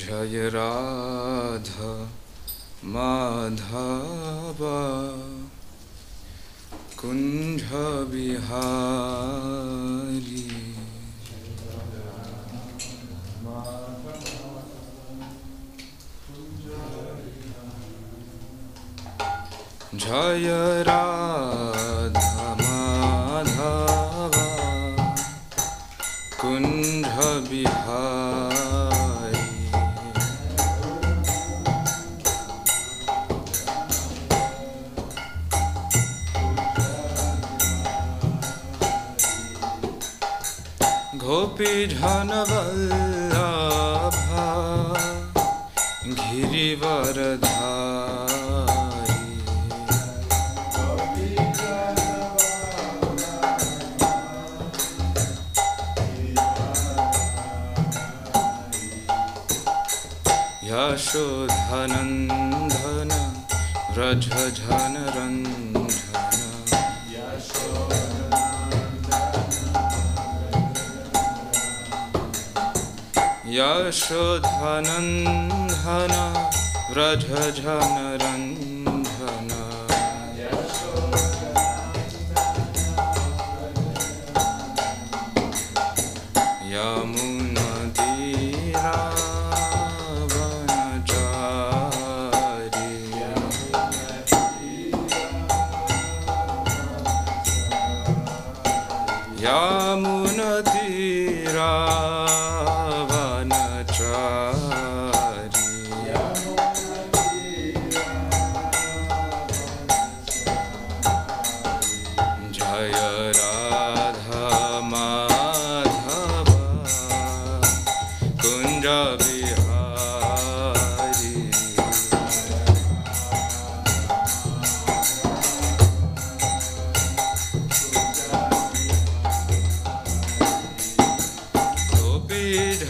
जय राधा माधव कुंज बिहारी। जय राधा माधव कुंज बिहारी। गोपी जन वल्लभा गिरिवरधारी। यशोधनंदन व्रज जन रंजन। यशोधनंदन व्रज जन रंजन। यमुना तीरा यमुना तीरा वनचारी। जय राधा माधव कुंज बिहारी।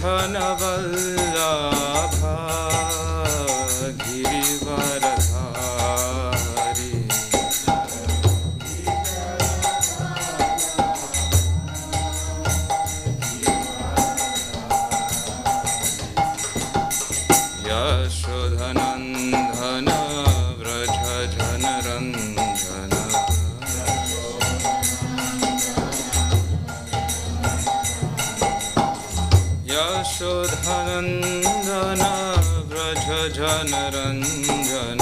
धन वल्लभा गिरिवरधारी। यशोधनंदन व्रज जन रंजन। यशोधनंदन व्रज जन रंजन।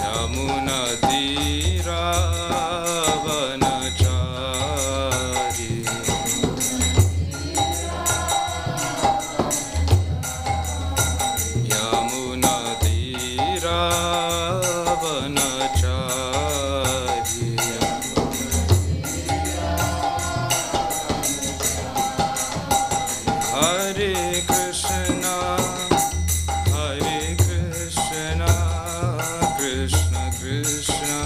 यमुना तीरा वनचारी। यमुना तीरा वनचारी। Hare Krishna, Krishna Krishna,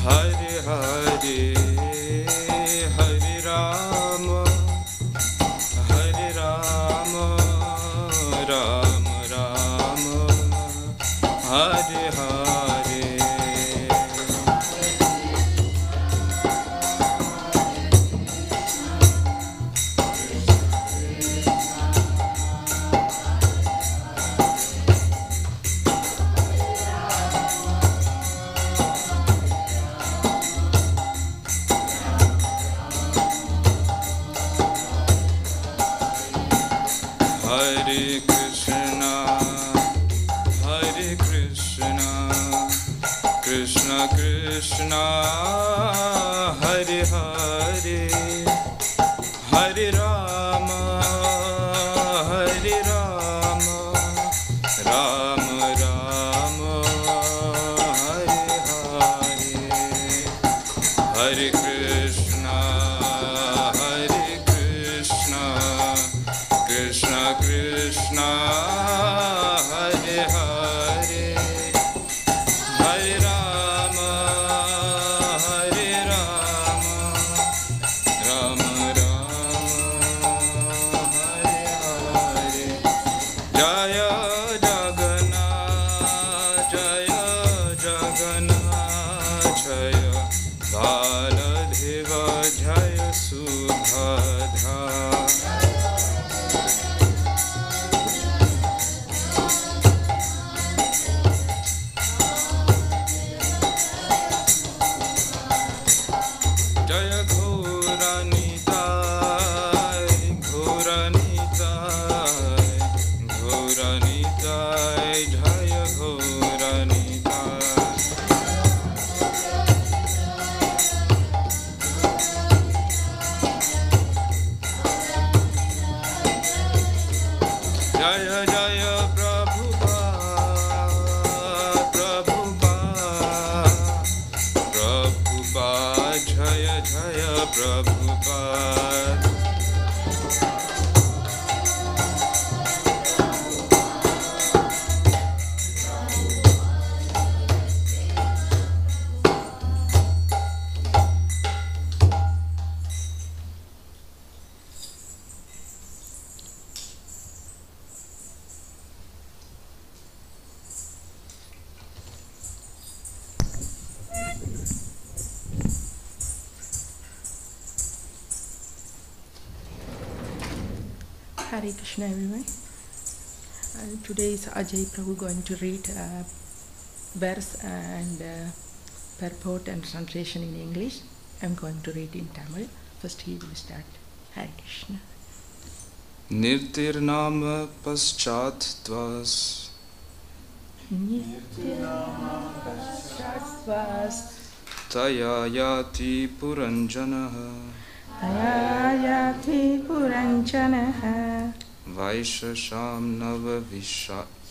Hare Hare, Hare Rama, Rama Rama, Hare Hare. Hare Krishna, Krishna Krishna, Hare Hare, Hare Rama, Rama Rama, Hare Hare. Hare Krishna, Krishna Krishna, Hare Hare, Hare Rama, Rama Rama, Hare Hare. Jaya Jagannath Jai Jaya Gaura Jaya Jaya Prabhupada, Prabhupada, Prabhupada, Jaya Jaya Prabhupada. Hare Krishna everyone. Today is Ajay Prabhu going to read verse and purport and translation in English. I am going to read in Tamil. First he will start. Hare Krishna. Nirtirnama paschat tvas Nirtirnama paschat Taya yati puranjanaha Ayayati Puranjanaha Vaishasham nava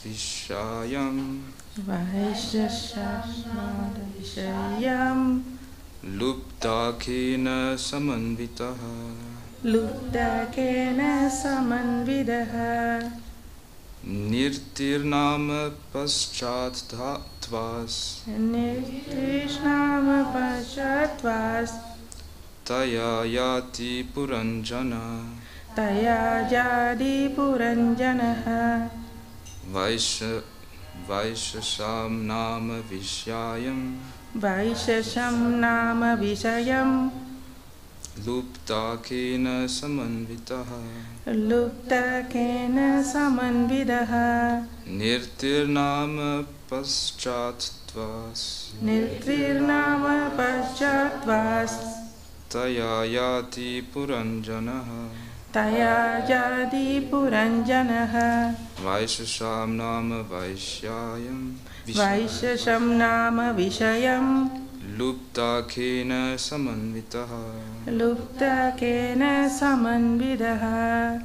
vishayam Vaishashasmada Vishayam Luptakena samanvitaha Luptakena Samanvidaha Nirtirnama paschat tvas Nirtishnama Pashatvas Taya yati puranjana Taya Jadi Puranjanaha Vaishasham nama vishayam Vaishasham Nama Vishayam Luptakena samanvitaha Luptakena Samanvidaha Nirtirnama paschat tvas Nirtirnama Pashatvas Taya yati puranjanaha Taya Jadi Puranjanaha Vaishasham nama vaishyayam Vaishasham Nama Vishayam Luptakena samanvitaha. Luptakena Samanvidaha.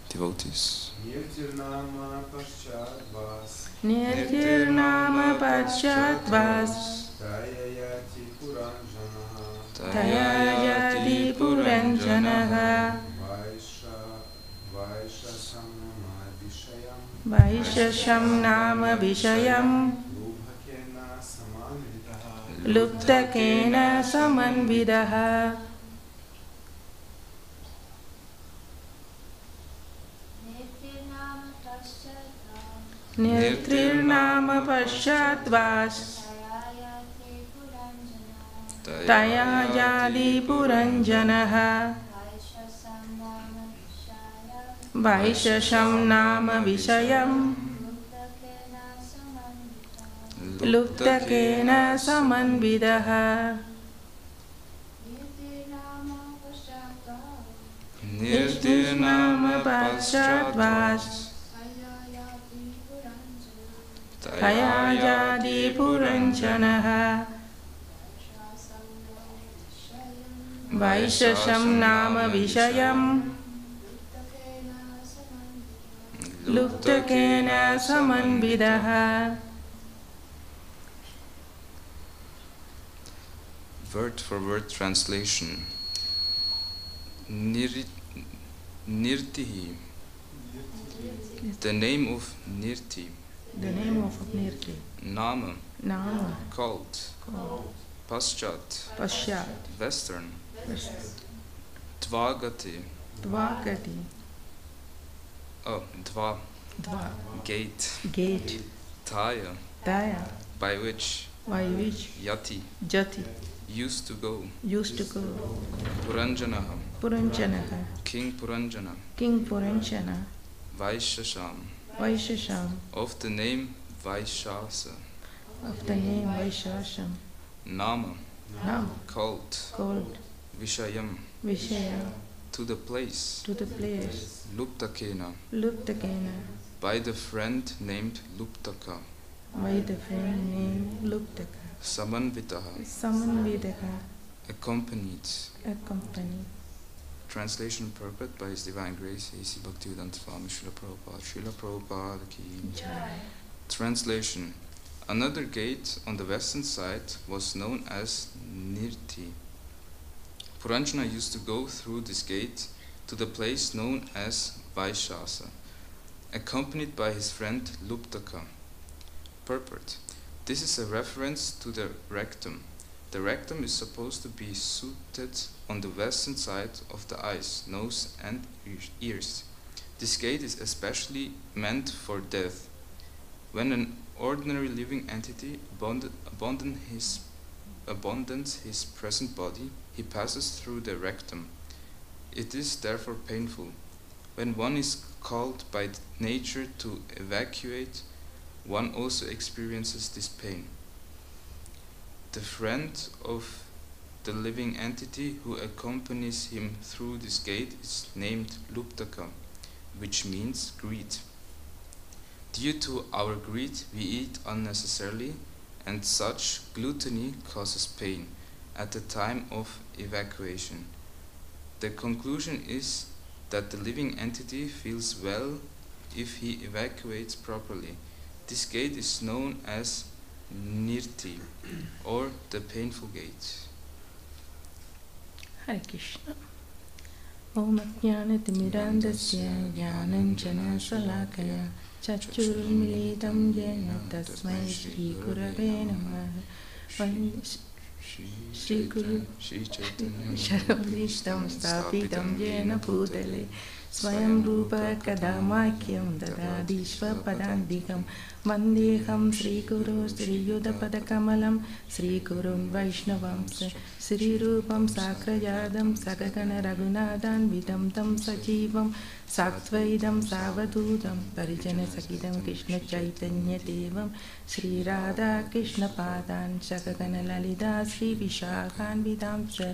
Devotees. Nirtirnama Paschadvas Nirtirnama Paschadvas Tayayati Puranjanaha Tayayati Puranjanaha Vaishasham Nama Vishayam Vaishasham Nama Vishayam Luptakena Samanvidaha. Luptakena Samanvidaha. Nirtirnama Paschadvas Tayayati Puranjanaha Vaishasham Nama Vishayam Luptakena Samanvidaha. Nirtirnama Paschadvas Tayayati Puranjanaha Vaishasham Nama Vishayam Luptakena Samanvidaha. Word for word translation. Nirtihi. The name of Nirti. The name of Nirti. Nama. Nama. Called. Paschat. Paschat. Western. Tvagati. Dvagati. Oh, Dva. Dva. Gate. Gate. Taya. Taya. By which. By which. Yati. Jati. Used to go. Used to go. Puranjanaha. Puranjanaha. King Puranjana. King Puranjana. Vaishasham. Vaishasham. Of the name Vaishasa. Of the name Vaishasham. Nama. Now Called. called Vishayam. Vishaya. To the place. To the place. Luptakena. Luptakena. by the friend named Luptaka, by the friend named Luptaka, Samanvitaha, Samanvedaha, accompanied. Translation and purport by His Divine Grace, A.C. Bhaktivedanta Swami Srila Prabhupada. Srila Prabhupada ki Jai. Translation. Another gate on the western side was known as Nirti. Puranjana used to go through this gate to the place known as Vaishasa, accompanied by his friend Luptaka. Purport. This is a reference to the rectum. The rectum is supposed to be suited on the western side of the eyes, nose and ears. This gate is especially meant for death. When an ordinary living entity abandons his present body, he passes through the rectum. It is therefore painful. When one is called by nature to evacuate, one also experiences this pain. The friend of the living entity who accompanies him through this gate is named Luptaka, which means greed. Due to our greed, we eat unnecessarily, and such gluttony causes pain at the time of evacuation. The conclusion is that the living entity feels well if he evacuates properly. This gate is known as Nirti, or the painful gate. Hare Krishna. Om Ajnanatimidandasya Jnananjana Salakaya Chachurmilitam Jena Tasmai Shri Gurave Namah Shri Guru Sharavishtam Stapitam Jena Bhutale Swayam Rupa Kadamakyam Dadadishva Padandikam Vandeham Sri Guru Sri Yudapada Kamalam Sri Gurun Vaishnavam Sri Rupam Sakrayadam Sakagana Raghunadan Vidam Tam Sajivam Saktvaidam Savadudam Parijana Sakidam Krishna Chaitanya Devam Sri Radha Krishna Padan Sakagana Lalita Sri Vishakhan Vidam Sa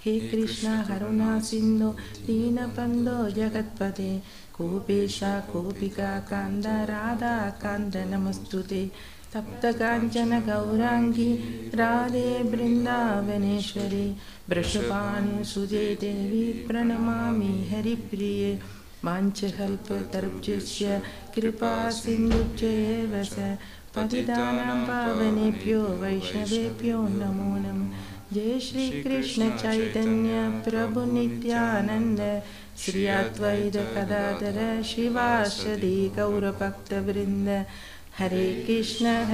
He Krishna Haruna Sindhu Dina Pando Jagatpade Kopesha Kopika Kanda Radha Kanda Namastute Tapta Kanchana Gaurangi Radhe Brindavaneshwari Brashapanu Suje Devi Pranamami Haripriye Manchahalpa Tarupjasya Kripa Sindhubjaya Vasa Patidanam Pavanebhyo Vaishnavebhyo Namo Namo Jai Shri Krishna Chaitanya Prabhu Nityananda Shri Advaita Kadadara Shivasadi Gaura Bhakta Vrinda Hare Krishna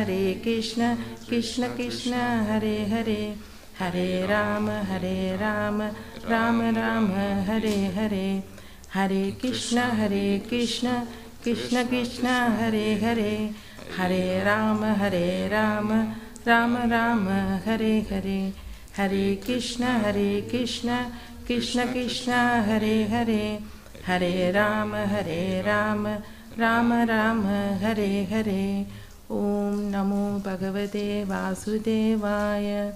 Krishna Krishna Hare Hare Hare Rama Rama Rama Hare Hare Hare Krishna Krishna Krishna Hare Hare Hare Rama Rama Rama Hare Hare Hare Krishna Krishna Krishna Hare Hare Hare Rama Rama Rama Hare Hare Om Namo Bhagavate Vasudevaya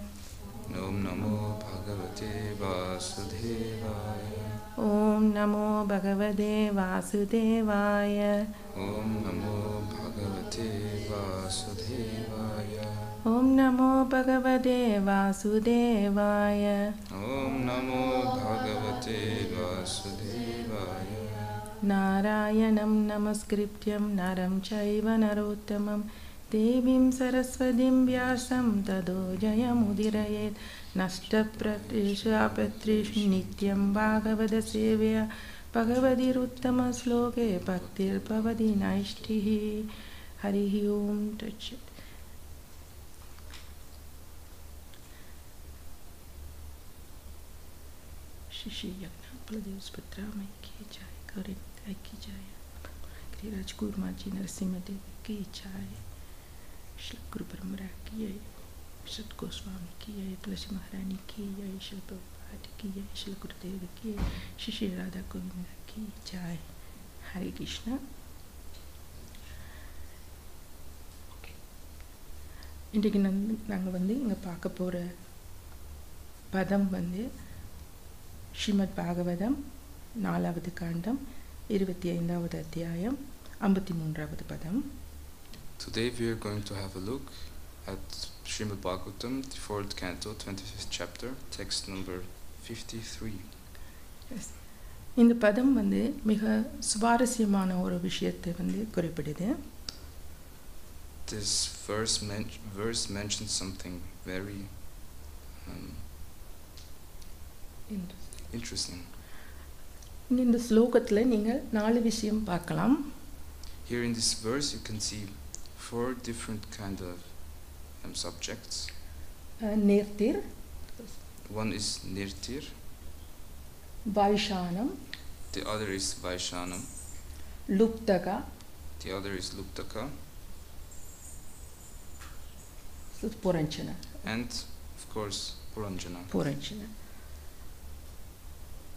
Om Namo Bhagavate Vasudevaya. Om Namo Bhagavate Vasudevaya. Om Namo Bhagavate Vasudevaya. Om Namo Bhagavate Vasudevaya. Om Namo Bhagavate Vasudevaya. Narayanam Namaskrityam Naram Chaiva Narottamam Devim Saraswatim Vyasam Tado Jayamudirayet Nashta Pratrisha Patrishu Nityam Bhagavada Sevya Bhagavadi Ruttama Sloke Bhaktir Pavadi Naishtihi. Harihi Om. Touch it. Shishi Yagna Paladev Spatrama Ki Jai Kaurin Ki Jai Giri Rajgur Maji Narasimha Devi Ki Jai Shri Guru Paramara Ki Jai Sat Goswami Ki Jai Tulasi Maharani Ki Jai Shri Prabhupada Ki Jai Shri Gurudev Ki Jai Shri Radha Govinda Ki Jai. Hare Krishna. இன்றைக்கு நாங்கள் இங்கே பார்க்க போகிற பதம் ஸ்ரீமத் பாகவதம் 4வது காண்டம் 25வது அத்தியாயம் 53வது பதம். Today we are going to have a look at Srimad Bhagavatam, the 4th canto, 25th chapter, text number 53. Yes. இந்த பதம் வந்து மிக சுவாரஸ்யமான ஒரு விஷயத்தை வந்து குறிப்பிடுது. This verse mentions something very interesting. இந்த ஸ்லோகத்தில் நீங்கள் 4 விஷயம் பார்க்கலாம். Here in this verse you can see 4 different kind of subjects. நேர்த்திர், One is nirtir, வைஷானம், the other is vaishanam, லுப்தகா, the other is luptaka, புரஞ்சன. and of course puranjana. புரஞ்சன.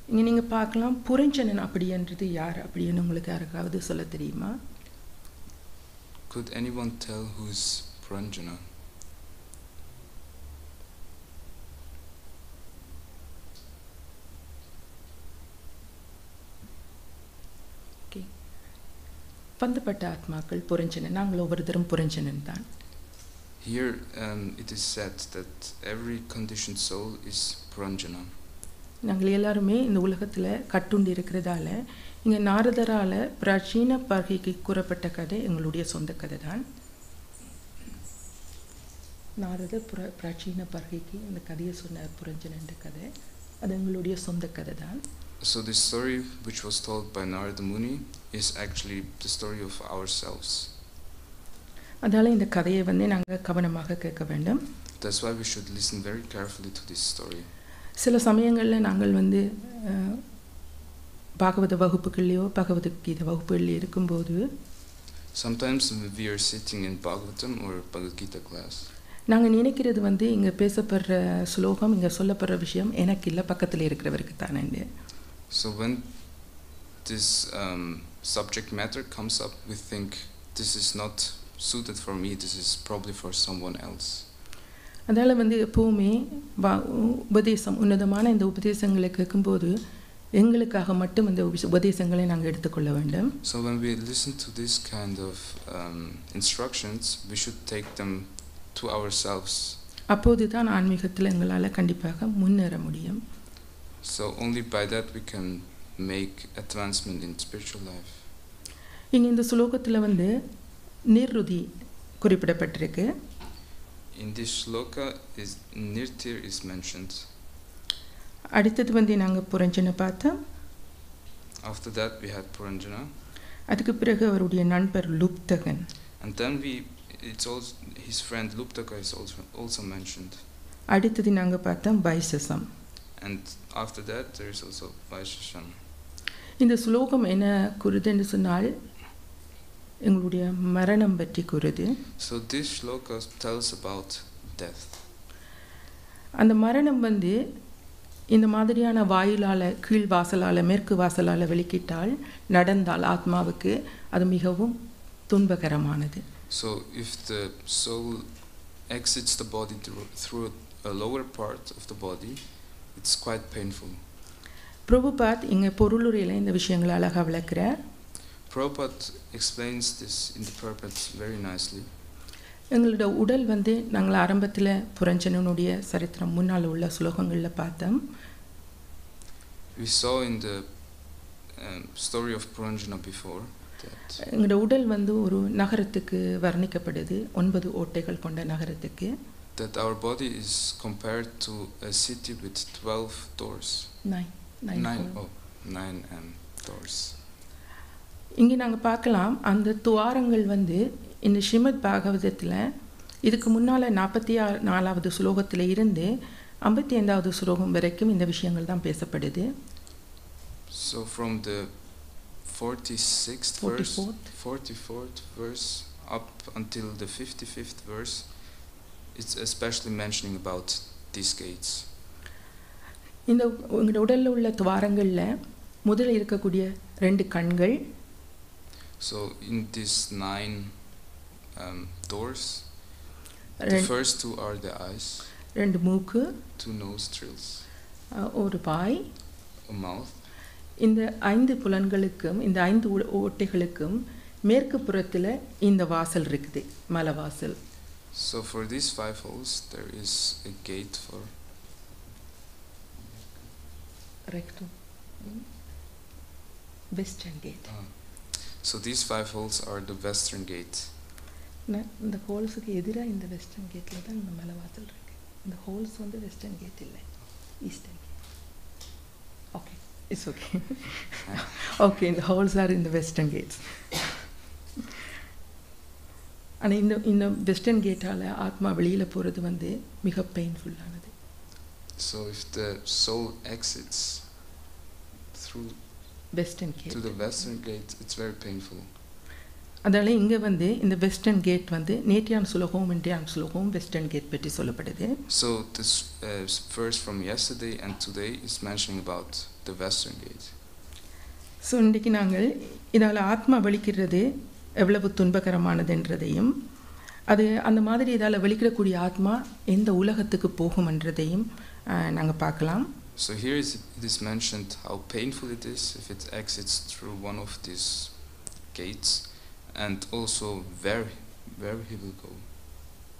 இங்கே நீங்கள் பார்க்கலாம் புரஞ்சனன் அப்படின்றது யார் அப்படின்னு உங்களுக்கு யாருக்காவது சொல்ல தெரியுமா? Could anyone tell who's puranjana? Okay. பந்தப்பட்ட ஆத்மாக்கள் புரஞ்சனன், நாங்கள் ஒவ்வொருத்தரும் புரஞ்சனன் தான். Here it is said that every conditioned soul is puranjana. நாங்கள் எல்லாருமே இந்த உலகத்தில் கட்டுண்டு இருக்கிறதால இங்கே நாரதரால் பிராச்சீன பர்கைக்கு கூறப்பட்ட கதை எங்களுடைய சொந்த கதை தான். நாரத பிராச்சீன பர்கைக்கு அந்த கதையை சொன்னார் புரஞ்சனன்ற கதை, அது எங்களுடைய சொந்த கதை தான். So this story which was told by Narada Muni is actually the story of ourselves. அதால் இந்த கதையை வந்து நாங்கள் கவனமாக கேட்க வேண்டும். That's why we should listen very carefully to this story. சில சமயங்களில் நாங்கள் வந்து பாகவத வகுப்புகள்லையோ பகவத்கீதை வகுப்புகளில் இருக்கும்போது Sometimes we are sitting in Bhagavatam or Bhagavad Gita class. நாங்கள் நினைக்கிறது வந்து இங்கே பேசப்படுற ஸ்லோகம், இங்கே சொல்லப்படுற விஷயம் எனக்கு இல்லை, பக்கத்தில் இருக்கிறவருக்கு தானே. So when this subject matter comes up, we think this is not suited for me, this is probably for someone else. அதால் வந்து எப்போவுமே உபதேசம், உன்னதமான இந்த உபதேசங்களை கேட்கும்போது எங்களுக்காக மட்டும் இந்த உபதேசங்களை நாங்கள் எடுத்துக்கொள்ள வேண்டும். So when we listen to this kind of instructions, we should take them to ourselves. அப்போது தான் ஆன்மீகத்தில் எங்களால் கண்டிப்பாக முன்னேற முடியும். So only by that we can make advancement in spiritual life. இங்கே இந்த ஸ்லோகத்தில் வந்து நிர்ருதி குறிப்பிடப்பட்டிருக்கு. In this shloka is nirtir is mentioned. அடுத்தது வந்து நாங்கள் புரஞ்சனை பார்த்தோம். After that we had puranjana. அதுக்கு பிறகு அவருடைய நண்பர் லுப்தகன். And then it's also his friend Luptaka is also mentioned. அடுத்தது நாங்கள் பார்த்தோம் வைசசம். And after that there is also vaishasham. இந்த ஸ்லோகம் என்ன கூறுதுன்னு சொன்னால் எங்களுடைய மரணம் பற்றி கூறுது. So this shloka tells about death. அந்த மரணம் வந்து இந்த மாதிரியான வாயிலால், கீழ் வாசலால், மேற்கு வாசலால் வெளிக்கிட்டால், நடந்தால் ஆத்மாவுக்கு அது மிகவும் துன்பகரமானது. So if the soul exits the body through a lower part of the body, it's quite painful. Prabhupad இங்கே பொருளுரையில் இந்த விஷயங்களை அழகாக விளக்குறார். Prabhupada explains this in the purport very nicely. எங்களோட உடல் வந்து நாங்கள் ஆரம்பத்தில் புரஞ்சனனுடைய சரித்திரம் முன்னால் உள்ள ஸ்லோகங்களில் பார்த்தோம். We saw in the story of Puranjana before that எங்களோட உடல் வந்து ஒரு நகரத்துக்கு வர்ணிக்கப்படுது, 9 ஓட்டைகள் கொண்ட நகரத்துக்கு. That our body is compared to a city with 12 doors. 9 doors. இங்கே நாங்கள் பார்க்கலாம் அந்த துவாரங்கள் வந்து இந்த ஸ்ரீமத் பாகவதத்தில் இதுக்கு முன்னால் 44வது ஸ்லோகத்தில் இருந்து 55வது ஸ்லோகம் வரைக்கும் இந்த விஷயங்கள் தான் பேசப்படுது. So from the 44th verse up until the 55th verse, it's especially mentioning about these gates. இந்த உங்களோட உடலில் உள்ள துவாரங்களில் முதல்ல இருக்கக்கூடிய 2 கண்கள். So in these 9 doors, the first 2 are the eyes, 2 மூக்கு, 2 nostrils, ஒரு வாய், a mouth. இந்த 5 புலன்களுக்கும் இந்த 5 ஓட்டைகளுக்கும் மேற்கு புறத்தில் இந்த வாசல் இருக்குது, மலை வாசல். So for these 5 holes there is a gate for rectum, western gate. So these 5 holes are the western gate. இந்த ஹோல்ஸுக்கு எதிராக இந்த வெஸ்டர்ன் கேட்டில் தான் இந்த மலை வாசல் இருக்குது. இந்த ஹோல்ஸ் வந்து வெஸ்டர்ன் கேட் இல்லை, eastern gate. Okay, it's okay. Okay, இந்த ஹோல்ஸ் ஆர் இந்த வெஸ்டர்ன் கேட்ஸ். ஆனால் இந்த வெஸ்டர்ன் கேட்டால் ஆத்மா வெளியில் போகிறது வந்து மிக பெயின்ஃபுல்லானது. So if the soul exits through the western gate, it's very painful. அதனால் இங்கே வந்து இந்த வெஸ்டர்ன் கேட் வந்து நேற்றையான சுலோகம் இன்றையான சுலோகம் வெஸ்டர்ன் கேட் பற்றி சொல்லப்படுது. So this verse from yesterday and today is mentioning about the western gate. So இன்றைக்கு நாங்கள் இதால் ஆத்மா வெளிக்கிறது எவ்வளவு துன்பகரமானதுன்றதையும், அது அந்த மாதிரி இதால் வெளிக்கிடக்கூடிய ஆத்மா எந்த உலகத்துக்கு போகும்ன்றதையும் நாங்கள் பார்க்கலாம். So here it is mentioned how painful it is if it exits through one of these gates, and also where he will go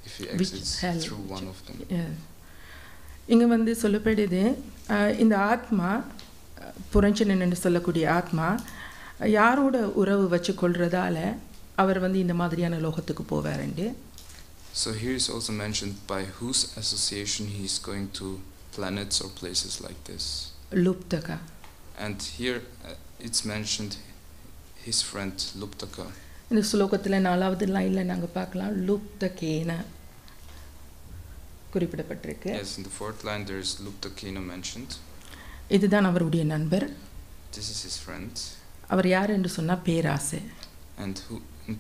if he exits through one of them. இங்கே வந்து சொல்லப்படுது இந்த ஆத்மா புரஞ்சனன் என்று சொல்லக்கூடிய ஆத்மா யாரோட உறவு வச்சு கொள்றதால அவர் வந்து இந்த மாதிரியான லோகத்துக்கு போவாருண்டு. So here is also mentioned by whose association he is going to planets or places like this. Luptaka. And here it's mentioned his friend Luptaka. இந்த ஸ்லோகத்தில் 4வது லைனில் நாங்கள் பார்க்கலாம் லுப்தகேன குறிப்பிடப்பட்டிருக்கு. Yes, in the 4th line there is Luptakena mentioned. இதுதான் அவருடைய நண்பர். This is his friend. அவர் யார் என்று சொன்னால் பேராசை. And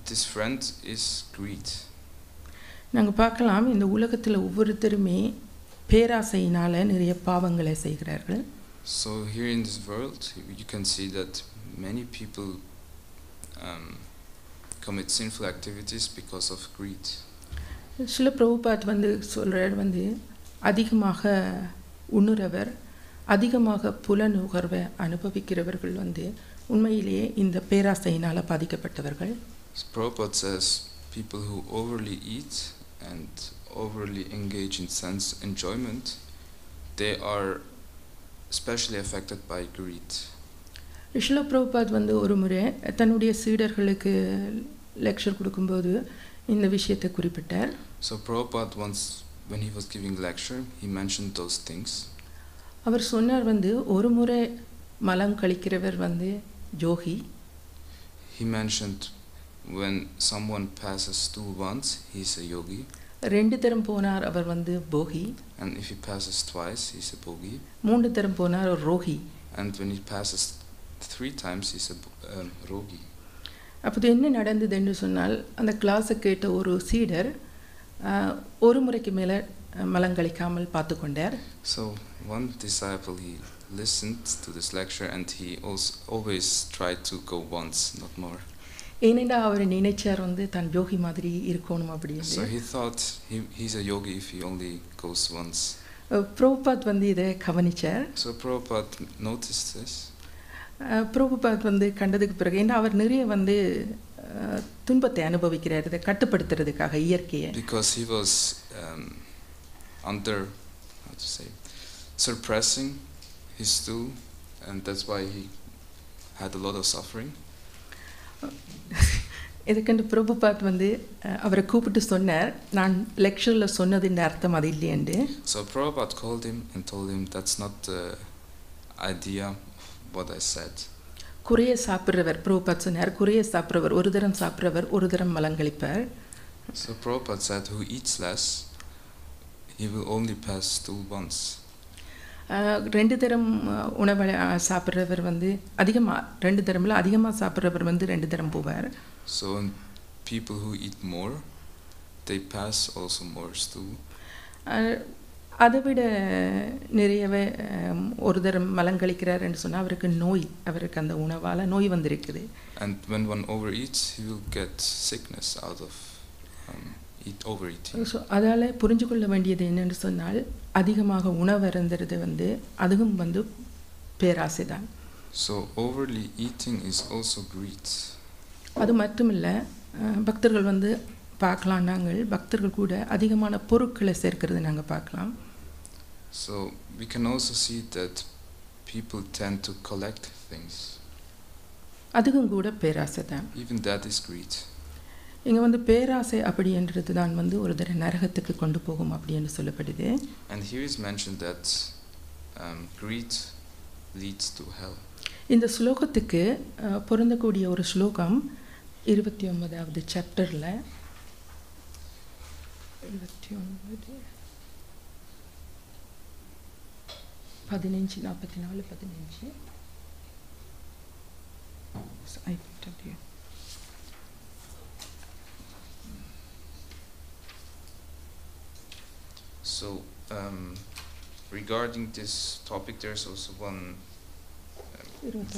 this friend is greed. நாங்கள் பார்க்கலாம் இந்த உலகத்தில் ஒவ்வொருத்தருமே பேராசையினால் நிறைய பாவங்களை செய்கிறார்கள். So here in this world you can see that many people commit sinful activities because of greed. சில பிரபுபாத் வந்து சொல்கிறார் வந்து அதிகமாக உணர்வர், அதிகமாக புலனுகர்வை அனுபவிக்கிறவர்கள் வந்து உண்மையிலேயே இந்த பேராசையினால் பாதிக்கப்பட்டவர்கள். Prabhupada says people who overly eat and overly engage in sense enjoyment, they are especially affected by greed. Srila Prabhupad வந்து ஒரு முறை தன்னுடைய சீடர்களுக்கு லெக்சர் கொடுக்கும்போது இந்த விஷயத்தை குறிப்பிட்டார். So Prabhupada once when he was giving lecture he mentioned those things. அவர் சொன்னார் வந்து ஒரு முறை மலம் கழிக்கிறவர் வந்து Jogi. He mentioned when someone passes stool once he is a yogi. 2 தரம் போனார் அவர் வந்து போகி. And if he passes twice he is a bogi. 3 தரம் போனார் ஒரு ரோகி. And when he passes 3 times he is a rogi. அப்போது என்ன நடந்தது என்று சொன்னால் அந்த கிளாஸை கேட்ட ஒரு சீடர் ஒரு முறைக்கு மேலே மலங்கழிக்காமல் பார்த்து கொண்டார். So one disciple he listened to this lecture and he also always tried to go once, not more. ஏனென்றா அவர் நினைச்சார் வந்து தன் யோகி மாதிரி இருக்கணும் அப்படின்னு. So he thought he's a yogi if he only goes once. Prabhupad வந்து இதை கவனிச்சார். So Prabhupada noticed this. Prabhupad வந்து கண்டதுக்கு பிறகு ஏன்னா அவர் நிறைய வந்து துன்பத்தை அனுபவிக்கிறார் இதை கட்டுப்படுத்துறதுக்காக இயற்கையை. Because he was under suppressing his stool and that's why he had a lot of suffering. இதுக்கண்டு Prabhupad வந்து அவரை கூப்பிட்டு சொன்னார் நான் லெக்சரில் சொன்னதின் அர்த்தம் அது இல்லையண்டு. So Prabhupada called him and told him that's not the idea what I said. குறைய சாப்பிட்றவர் பிரபுபாத் சொன்னார் குறைய சாப்பிட்றவர் ஒரு தரம் சாப்பிட்றவர் ஒரு தரம் மலங்கழிப்பார். So Prabhupada said who eats less he will only pass stool once. 2 தரம் உணவை சாப்பிட்றவர் வந்து அதிகமாக 2 தரமில் அதிகமாக சாப்பிட்றவர் வந்து 2 தரம் போவார். So people who eat more they pass also more stool. அதை விட நிறையவே ஒரு தரம் மலங்கழிக்கிறார் என்று சொன்னால் அவருக்கு நோய் அவருக்கு அந்த உணவால் நோய் வந்திருக்குது. And when one overeats he will get sickness out of overeating. So அதால் புரிஞ்சு கொள்ள வேண்டியது என்னென்னு சொன்னால் அதிகமாக உணவு அருந்துறது வந்து அதுவும் வந்து பேராசை தான். So overly eating is also greed. அது மட்டுமில்ல பக்தர்கள் வந்து பார்க்கலாம், நாங்கள் பக்தர்கள் கூட அதிகமான பொருட்களை சேர்க்கிறது நாங்கள் பார்க்கலாம். So we can also see that people tend to collect things. அதுக்கும் கூட பேராசை தான். Even that is greed. இங்கே வந்து பேராசை அப்படின்றது தான் வந்து ஒரு தடவை நரகத்துக்கு கொண்டு போகும் அப்படின்னு சொல்லப்படுது. And here is mentioned that greed leads to hell. இந்த ஸ்லோகத்துக்கு பொருந்தக்கூடிய ஒரு ஸ்லோகம் 29வது சாப்டரில் 29 15 44 15 I tell you. So regarding this topic, there's also one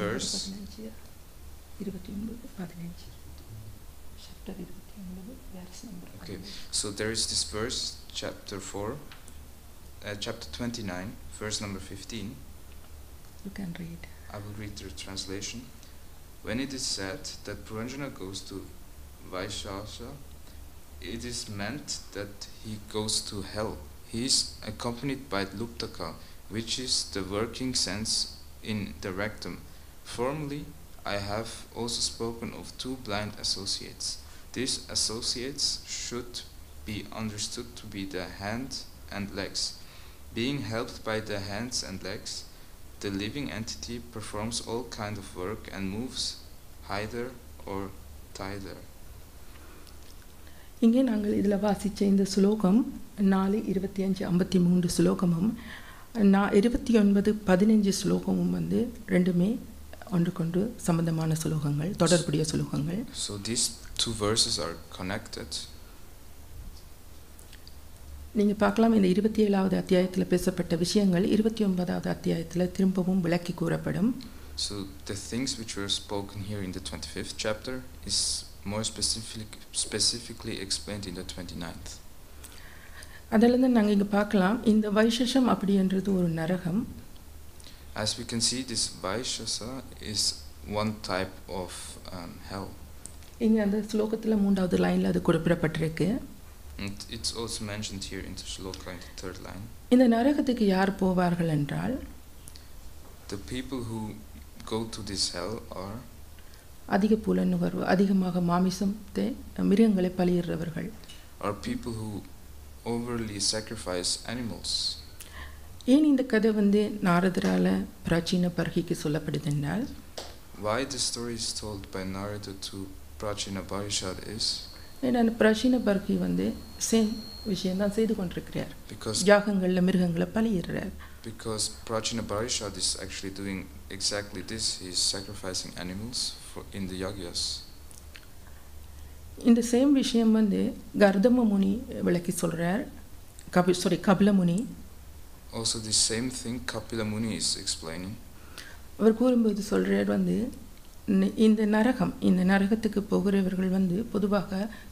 verse. 29 chapter 29 verse number. Okay, so there is this verse, chapter 4, chapter 29, verse number 15. You can read. I will read the translation. When it is said that Puranjana goes to Vaishasha, it is meant that he goes to hell. He is accompanied by Luptaka, which is the working sense in the rectum. Formerly, I have also spoken of two blind associates. These associates should be understood to be the hand and legs. Being helped by the hands and legs, the living entity performs all kind of work and moves hither or thither. இங்கே நாங்கள் இதில் வாசித்த இந்த ஸ்லோகம் 4:25-53 ஸ்லோகமும் 29:15 ஸ்லோகமும் வந்து ரெண்டுமே ஒன்றுக்கொன்று சம்பந்தமான ஸ்லோகங்கள், தொடர்புடைய ஸ்லோகங்கள். So these two verses are connected. நீங்கள் பார்க்கலாம், இந்த 27வது அத்தியாயத்தில் பேசப்பட்ட விஷயங்கள் 29வது அத்தியாயத்தில் திரும்பவும் விளக்கி கூறப்படும். So the things which were spoken here in the 25th chapter is more specifically explained in the 29th. அதிலிருந்து நாங்கள் இங்கே பார்க்கலாம், இந்த வைசேஷம் அப்படின்றது ஒரு நரகம். As we can see, this Vaishasa is one type of hell. இங்கே அந்த ஸ்லோகத்தில் 3வது லைனில் அது குறிப்பிடப்பட்டிருக்கு. And it's also mentioned here in the shloka in the 3rd line. இந்த நரகத்துக்கு யார் போவார்கள் என்றால், the people who go to this hell are அதிக புலனுணர்வு, அதிகமாக மாமிசத்தை மிருகங்களை பலியிடுறவர்கள். are people who overly sacrifice animals. ஏன் இந்த கதை வந்து நாரதரால பிராச்சீன பர்ஹிக்கு சொல்லப்படுது என்றால், why the story is told by Narada to Prachina Parishad is, ஏன்னா பிராச்சீன பர்ஹி வந்து சேம் விஷயம்தான் செய்து கொண்டிருக்கிறார். யாகங்களில் மிருகங்களை பலியிடுறார். Because Prachina Parishad is actually doing exactly this. He is sacrificing animals in the yagyas. இந்த சேம் விஷயம் வந்து கர்தம முனி விளக்கி சொல்றார். கபில முனி. Also the same thing Kapila Muni is explaining. அவர் கூறும்போது சொல்றார் வந்து, இந்த நரகத்துக்கு போகிறவர்கள் வந்து பொதுவாக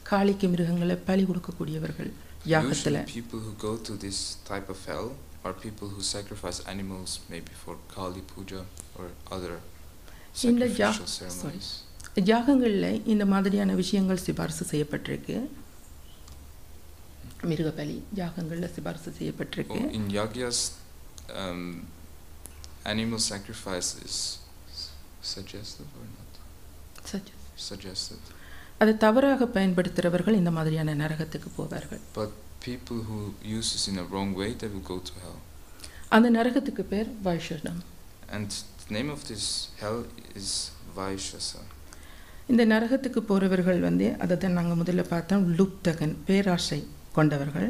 காளிக்கு மிருகங்களை பலி கொடுக்கக்கூடியவர்கள் யாகத்துல. Usually people who go to this type of hell are people who sacrifice animals, maybe for Kali Puja or other sacrificial ceremonies. யாகங்கள்ல இந்த மாதிரியான விஷயங்கள் சிபாரிசு செய்யப்பட்டிருக்கு. மிருக பலி யாகங்கள்ல சிபாரிசு செய்யப்பட்டிருக்கு. In yagyas, animal sacrifice is suggested or not? Suggested. அதை தவறாக பயன்படுத்துறவர்கள் இந்த மாதிரியான நரகத்துக்கு போவார்கள். But people who use this in a wrong way, they will go to hell. அந்த நரகத்துக்கு பேர் வைஷனம். And the name of this hell is Vaishasa. இந்த நரகத்துக்கு போறவர்கள் வந்து அதை தான் நாங்கள் முதல்ல பார்த்தோம், லுப்தகன், பேராசை கொண்டவர்கள்.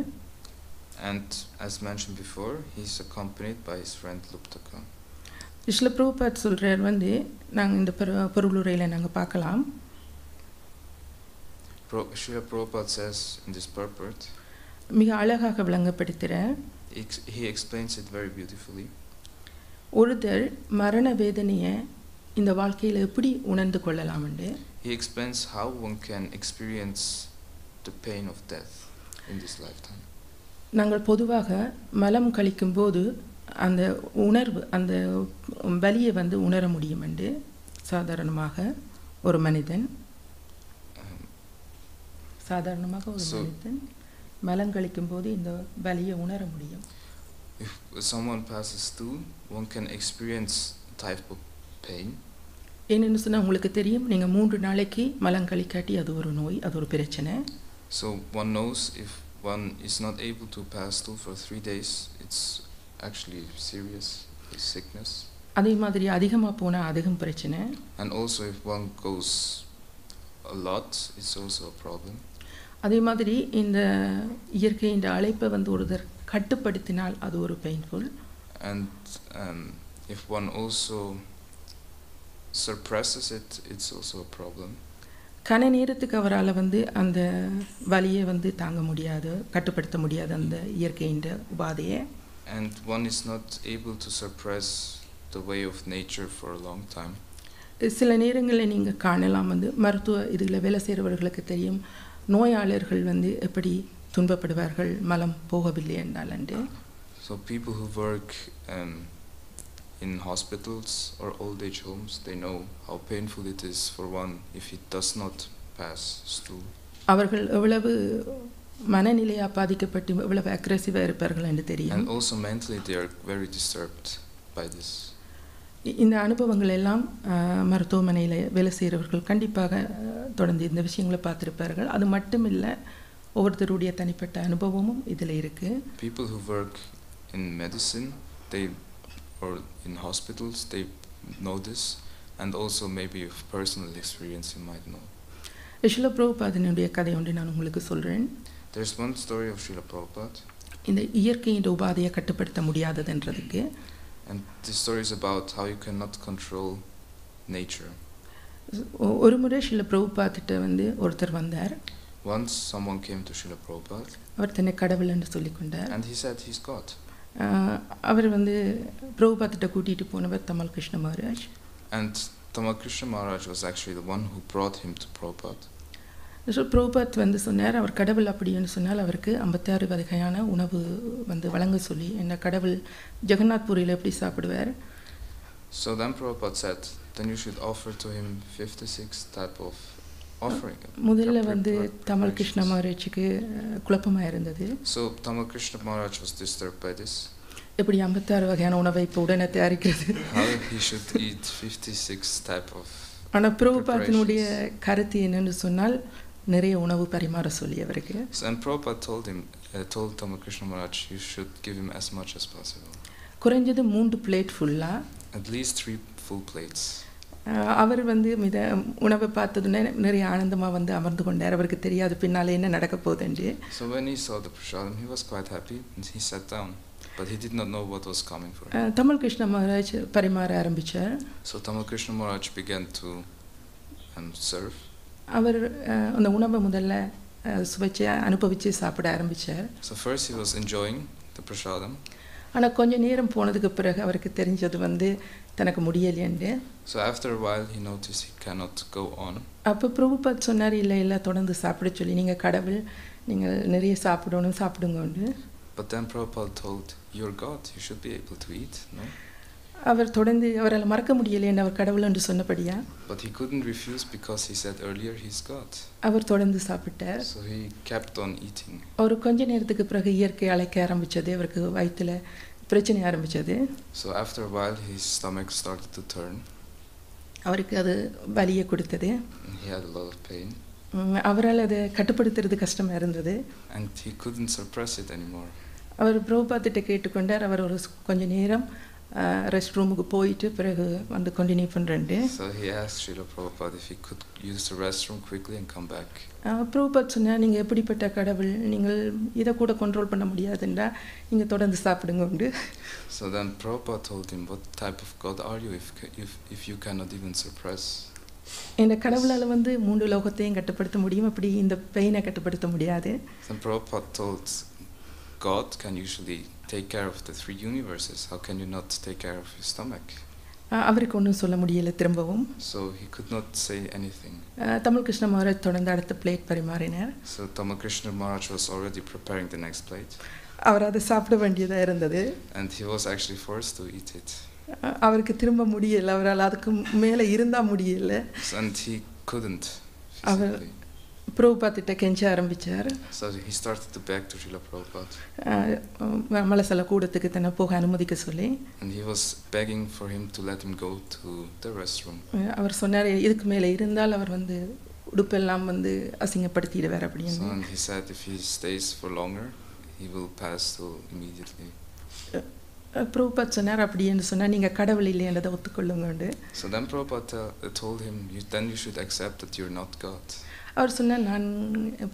And as mentioned before, he is accompanied by his friend Luptaka. Srila Prabhupad சொல்றார் வந்து, நாங்கள் இந்த பொருளுரையில் நாங்கள் பார்க்கலாம். Srila Prabhupada says in this purport, மிக அழகாக விளங்கப்படுத்துகிறார். he explains it very beautifully. ஒருத்தர் மரண வேதனையை இந்த வாழ்க்கையில் எப்படி உணர்ந்து கொள்ளலாம் என்று. He explains how one can experience the pain of death in this lifetime. நாங்கள் பொதுவாக மலம் கழிக்கும் போது அந்த உணர்வு, அந்த வலியை வந்து உணர முடியும் என்று சாதாரணமாக ஒரு மனிதன். சாதாரணமாக ஒரு மனிதன் மலங்கழிக்கும் போது இந்த வலியை உணர முடியும். If someone passes through, one can experience a type of pain. என்னென்னு சொன்னால் உங்களுக்கு தெரியும், நீங்கள் 3 நாளைக்கு மலங்கழிக்காட்டி அது ஒரு நோய், அது ஒரு பிரச்சனை. So one knows if one is not able to pass through for 3 days, it's actually serious sickness. அதே மாதிரி அதிகமாக போனால் அதுவும் பிரச்சனை. And also if one goes a lot, it's also a problem. அதே மாதிரி இந்த இயற்கை இந்த அழைப்பை வந்து ஒருத்தர் கட்டுப்படுத்தினால் அது ஒரு painful. And if one also suppresses it, it's also a problem. கன நேரத்துக்கு அவரால் வந்து அந்த வலியை வந்து தாங்க முடியாது, கட்டுப்படுத்த முடியாது அந்த இயற்கையின் உபாதையை. And one is not able to suppress the way of nature for a long time. சில நேரங்களில் நீங்கள் காணலாம் வந்து மருத்துவ இதில் வேலை செய்கிறவர்களுக்கு தெரியும், நோயாளர்கள் வந்து எப்படி துன்பப்படுவார்கள் மலம் போகவில்லை என்றால். So people who work in hospitals or old age homes, they know how painful it is for one if it does not pass stool. அவர்கள் எவ்வளவு மனநிலையாக பாதிக்கப்பட்டு எவ்வளவு அக்ரெசிவாக இருப்பார்கள் என்று தெரியும். And also mentally they are very disturbed by this. இந்த அனுபவங்கள் எல்லாம் மருத்துவமனையில் வேலை செய்கிறவர்கள் கண்டிப்பாக தொடர்ந்து இந்த விஷயங்களை பார்த்துருப்பார்கள். அது மட்டும் இல்லை, ஒவ்வொருத்தருடைய தனிப்பட்ட அனுபவமும் இதில் இருக்குது. People who work in medicine, they or in hospitals, they know this, and also maybe of personal experience you might know. Srila பிரபுபாதனுடைய கதை ஒன்று நான் உங்களுக்கு சொல்கிறேன். There's one story of Srila Prabhupada. இந்த இயற்கையின் உபாதையை கட்டுப்படுத்த முடியாததுன்றதுக்கு. And this story is about how you cannot control nature. ஒரு முறை ஸ்ரீல பிரபுபாத்திட்ட வந்து ஒருத்தர் வந்தார். Once someone came to Srila Prabhupada. அவர் தன்னை கடவுள் என்று சொல்லிக்கொண்டார். And he said he's God. அவர் வந்து பிரபுபாத்திட்ட கூட்டிகிட்டு போனவர் Tamal Krishna Maharaj. And Tamal Krishna Maharaj was actually the one who brought him to Prabhupada. So Prabhupad வந்து சொன்னார், அவர் கடவுள் அப்படின்னு சொன்னால் அவருக்கு 56 வகையான உணவு வந்து வழங்க சொல்லி, என்ன கடவுள் ஜெகநாத் பூரியில் எப்படி சாப்பிடுவார். So then Prabhupada said, then you should offer to him 56 type of offering. முதல்ல வந்து தமல் கிருஷ்ண மகாராஜுக்கு குழப்பமாக இருந்தது. So Tamal Krishna Maharaj was disturbed by this. எப்படி 56 வகையான உணவை இப்போ உடனே தயாரிக்கிறது. How he should eat 56 type of. ஆனால் பிரபுபாத்தினுடைய கருத்து என்னன்னு சொன்னால் நிறைய உணவு பரிமாற சொல்லி அவருக்கு. And Prabhupada told Tamal Krishna Maharaj you should give him as much as possible. குறைஞ்சது 3 பிளேட் ஃபுல்லாக. At least 3 full plates. அவர் வந்து உணவை பார்த்ததுன்னே நிறைய ஆனந்தமாக வந்து அமர்ந்து கொண்டார். அவருக்கு தெரியாது பின்னால் என்ன நடக்க போகுதுன்னு. So when he saw the prasadam, he was quite happy and he sat down. But he did not know what was coming for him. Tamal Krishna Maharaj பரிமாற ஆரம்பிச்சார். So Tamal Krishna Maharaj began to serve. அவர் அந்த உணவை முதல்ல சுவைச்சு அனுபவிச்சு சாப்பிட ஆரம்பிச்சார். So first he was enjoying the prasadam. ஆனால் கொஞ்சம் நேரம் போனதுக்கு பிறகு அவருக்கு தெரிஞ்சது வந்து தனக்கு முடியலைன்னு. So after a while he noticed he cannot go on. அப்போ பிரபுபாத் சொன்னார், இல்லை தொடர்ந்து சாப்பிட சொல்லி, நீங்கள் கடவுள், நீங்கள் நிறைய சாப்பிடுங்கன்னு. But then Prabhupada told, you're God, you should be able to eat, no? அவர் தொடர்ந்து அவரால் மறக்க முடியலைன்னு அவர் கடவுள் என்று சொன்னபடியா. But he couldn't refuse because he said earlier he's God. அவர் தொடர்ந்து சாப்பிட்டார். So he kept on eating. ஒரு கொஞ்ச நேரத்துக்கு பிறகு இயற்கை அழைக்க ஆரம்பிச்சது, அவருக்கு வயிற்றுல பிரச்சனை ஆரம்பிச்சது. So after a while his stomach started to turn. அவருக்கு அது வலியை கொடுத்தது. He had a lot of pain. அவரால் அதை கட்டுப்படுத்துறது கஷ்டமாக இருந்தது. And he couldn't suppress it anymore. அவர் பிரபுபாத்திட்ட கேட்டுக்கொண்டார். அவர் ஒரு கொஞ்ச நேரம் ரெஸ்ட் ரூமுக்கு போயிட்டு பிறகு வந்து continue பண்ணுறேன்ட்டு. So he asked Srila Prabhupada if he could use the restroom quickly and come back. Prabhupad சொன்னார், நீங்கள் எப்படிப்பட்ட கடவுள், நீங்கள் இதை கூட கண்ட்ரோல் பண்ண முடியாதுன்றா நீங்கள் தொடர்ந்து சாப்பிடுங்க உண்டு. So then Prabhupada told him, what type of God are you if you cannot even suppress? இந்த கடவுளால் வந்து 3 லோகத்தையும் கட்டுப்படுத்த முடியும், அப்படி இந்த பெயினை கட்டுப்படுத்த முடியாது. Then Prabhupada told, God can usually take care of the 3 universes. How can you not take care of your stomach? அவருக்கு ஒன்றும் சொல்ல முடியல திரும்பவும். So he could not say anything. Tamil Krishna Maharaj தொடர்ந்து அடுத்த plate பரிமாறினார். So Tamal Krishna Maharaj was already preparing the next plate. அவர் அதை சாப்பிட வேண்டியதாக இருந்தது. And he was actually forced to eat it. அவருக்கு திரும்ப முடியல, அவரால் அதுக்கு மேலே இருந்தால் முடியல. And he couldn't our physically. பிரபுபாத்திட்ட கெஞ்ச ஆரம்பித்தார். So he started to beg to Srila Prabhupada. மலசல கூடத்துக்கு தன்னை போக அனுமதிக்க சொல்லி. And he was begging for him to let him go to the restroom. அவர் சொன்னார் இதுக்கு மேலே இருந்தால் அவர் உடுப்பெல்லாம் அசிங்கப்படுத்திடுவார் அப்படின்னு. So and he said if he stays for longer he will pass stool immediately. Prabhupad சொன்னார் அப்படின்னு சொன்னால் நீங்கள் கடவுள் இல்லைன்றதை ஒத்துக்கொள்ளுங்க. So then Prabhupada told him then you should accept that you're not God. அவர் சொன்னார் நான்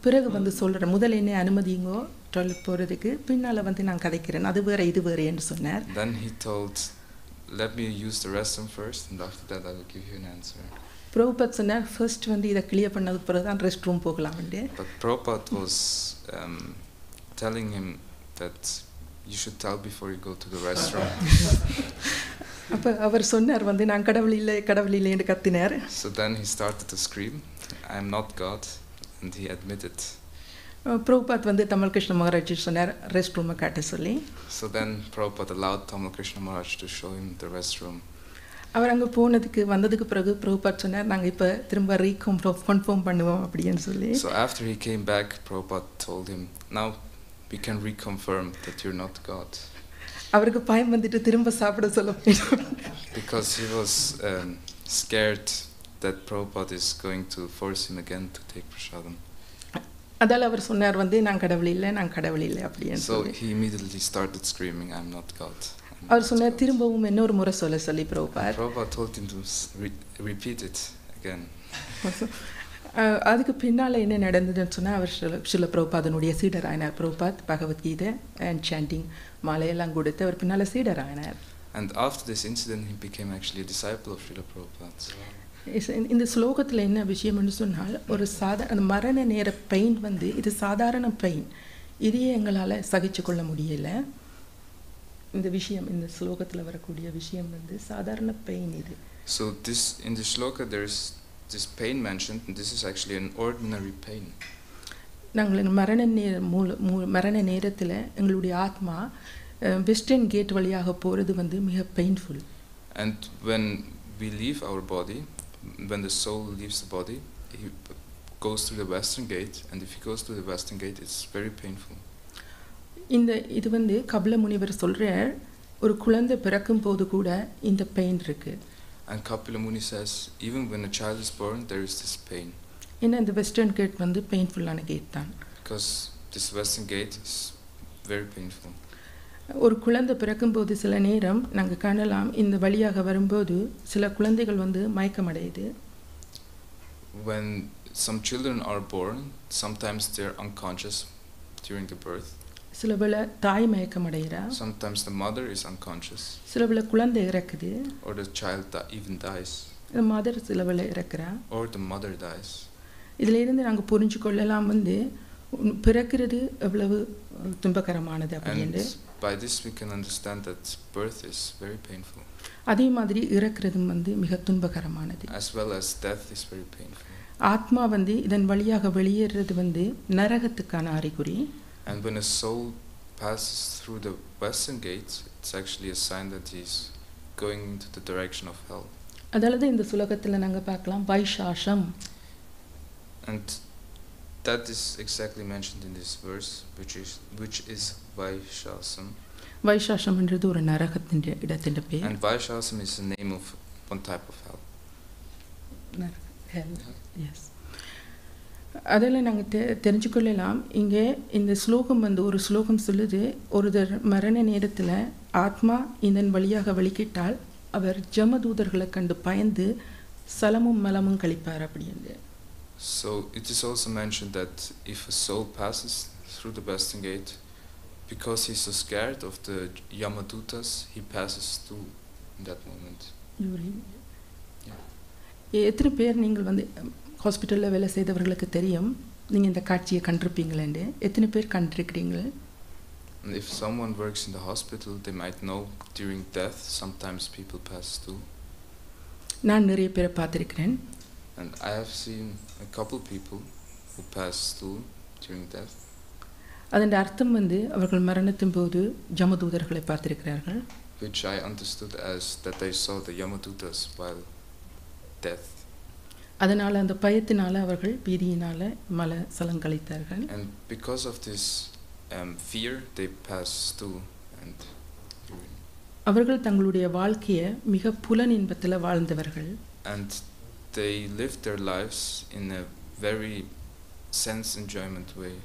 பிறகு சொல்கிறேன் முதல்ல என்ன அனுமதிங்கோ டாய்லெட் போகிறதுக்கு பின்னால் நான் கதைக்கிறேன் அது வேறு இது வேறு என்று சொன்னார். Then he told let me use the restroom first and after that I will give you an answer. Prabhupad சொன்னார் ஃபர்ஸ்ட் இதை கிளியர் பண்ணது பிறகு தான் ரெஸ்ட் ரூம் போகலாம்னு. But Prabhupada was telling him that you should tell before you go to the restroom. அப்போ அவர் சொன்னார் நான் கடவுள் இல்லை என்று கத்தினார். So then he started to scream I am not God and he admitted. Prabhupad Tamal Krishna Maharaj சொன்னார் rest ரூமை காட்ட சொல்லி. So then Prabhupada allowed Tamal Krishna Maharaj to show him the restroom. அவர் அங்கே வந்ததுக்கு பிறகு பிரபுபாத் சொன்னார் நாங்கள் இப்போ திரும்ப கன்ஃபார்ம் பண்ணுவோம் அப்படின்னு சொல்லி. So after he came back Prabhupada told him now we can reconfirm that you're not God. அவருக்கு பயம் திரும்ப சாப்பிட சொல்ல. Because he was scared that Prabhupada is going to force him again to take prasadam. அதால அவர் சொன்னார் நான் கடவுள் இல்லை அப்படின்னு. So he immediately started screaming I'm not God. அவர் சொன்னார் திரும்பவும் இன்னொரு முறை சொல்லி Prabhupad. Prabhupada told him to repeat it again. அதுக்கு பின்னால் என்ன நடந்ததுன்னு சொன்னால் அவர் சில பிரபுபாதனுடைய சீடர் ஆனார். பிரபுபாத் பகவத்கீதை அண்ட் சாண்டிங் மாலையெல்லாம் கொடுத்து அவர் பின்னால் சீடர் ஆனார். And after this incident he became actually a disciple of Srila Prabhupada. இந்த ஸ்லோகத்தில் என்ன விஷயம்னு சொன்னால் ஒரு அந்த மரண நேர பெயின் இது சாதாரண பெயின் இதையே எங்களால் சகிச்சு கொள்ள முடியலை. இந்த விஷயம் இந்த ஸ்லோகத்தில் வரக்கூடிய விஷயம் சாதாரண பெயின் இது. So this in the shloka there is this pain mentioned and this is actually an ordinary pain. நாங்கள் மரண நேரத்தில் எங்களுடைய ஆத்மா வெஸ்டர்ன் கேட் வழியாக போகிறது மிக painful. And when we leave our body, when the soul leaves the body, he goes through the western gate and if he goes through the western gate it's very painful. இது கபில முனிவர் சொல்றார் ஒரு குழந்தை பிறக்கும் போது கூட இந்த பெயின் இருக்கு. And Kapila Muni says even when a child is born there is this pain. ஏன்னா இந்த வெஸ்டர்ன் கேட் பெயின்ஃபுல்லான கேட் தான். Because this western gate is very painful. ஒரு குழந்தை பிறக்கும் போது சில நேரம் நாங்கள் காணலாம் இந்த வழியாக வரும்போது சில குழந்தைகள் மயக்கமடையுது. When some children are born sometimes they are unconscious during the birth. சில வேளை தாய் மயக்கமடைகிறா. Sometimes the mother is unconscious. சில வேளை குழந்தை இறக்குது. Or the child even dies. the mother சில வேளை இறக்குறா. Or the mother dies. இதில் இருந்து நாங்கள் புரிஞ்சு கொள்ளலாம் பிறக்கிறது எவ்வளவு துன்பகரமானது அப்படினு. By this we can understand that birth is very painful. அதே மாதிரி இறக்கிறதும் மிக துன்பகரமானது. As well as death is very painful. ஆத்மா இதன் வழியாக வெளியேறது நரகத்துக்கான அறிகுறி. And when a soul passes through the western gate it's actually a sign that he is going into the direction of hell. அதனால இந்த சுலகத்தில் நாங்கள் பார்க்கலாம் வைஷாஷம். And that is exactly mentioned in this verse which is Vaishasam. வைஷாஷம் என்றது ஒரு நரகத்தின் இடத்தின் பேர். And Vaishasam is the name of one type of hell. Hell. Yes. அதில் நாங்கள் தெரிஞ்சுக்கொள்ளலாம் இங்கே இந்த ஸ்லோகம் ஒரு ஸ்லோகம் சொல்லுது ஒருத்தர் மரண நேரத்தில் ஆத்மா இதன் வழியாக வெளிக்கிட்டால் அவர் ஜமதூதர்களை கண்டு பயந்து சலமும் மலமும் கழிப்பார் அப்படின்னு. So it is also mentioned that if a soul passes through the western gate because he is so scared of the Yamadutas he passes through in that moment. எத்தனை பேர் நீங்கள் ஹாஸ்பிட்டலில் வேலை செய்தவர்களுக்கு தெரியும் நீங்கள் இந்த காட்சியை கண்டிருப்பீங்களே எத்தனை பேர் கண்டிருக்கிறீங்க? If someone works in the hospital they might know during death sometimes people pass through. நான் நிறைய பேரை பார்த்திருக்கிறேன். And I have seen a couple people who pass through during death. அதன் அர்த்தம் அவர்கள் மரணத்தின் போது ஜமதூதர்களை பார்த்திருக்கிறார்கள். Which I understood as that they saw the Yamadutas while death. அதனால் அந்த பயத்தினால் அவர்கள் பீதியினால் மலசலம் கழித்தார்கள். And because of this fear, they pass through and அவர்கள் தங்களுடைய வாழ்க்கையை மிக புலன் இன்பத்தில் வாழ்ந்தவர்கள். And they lived their lives in a very sense enjoyment way.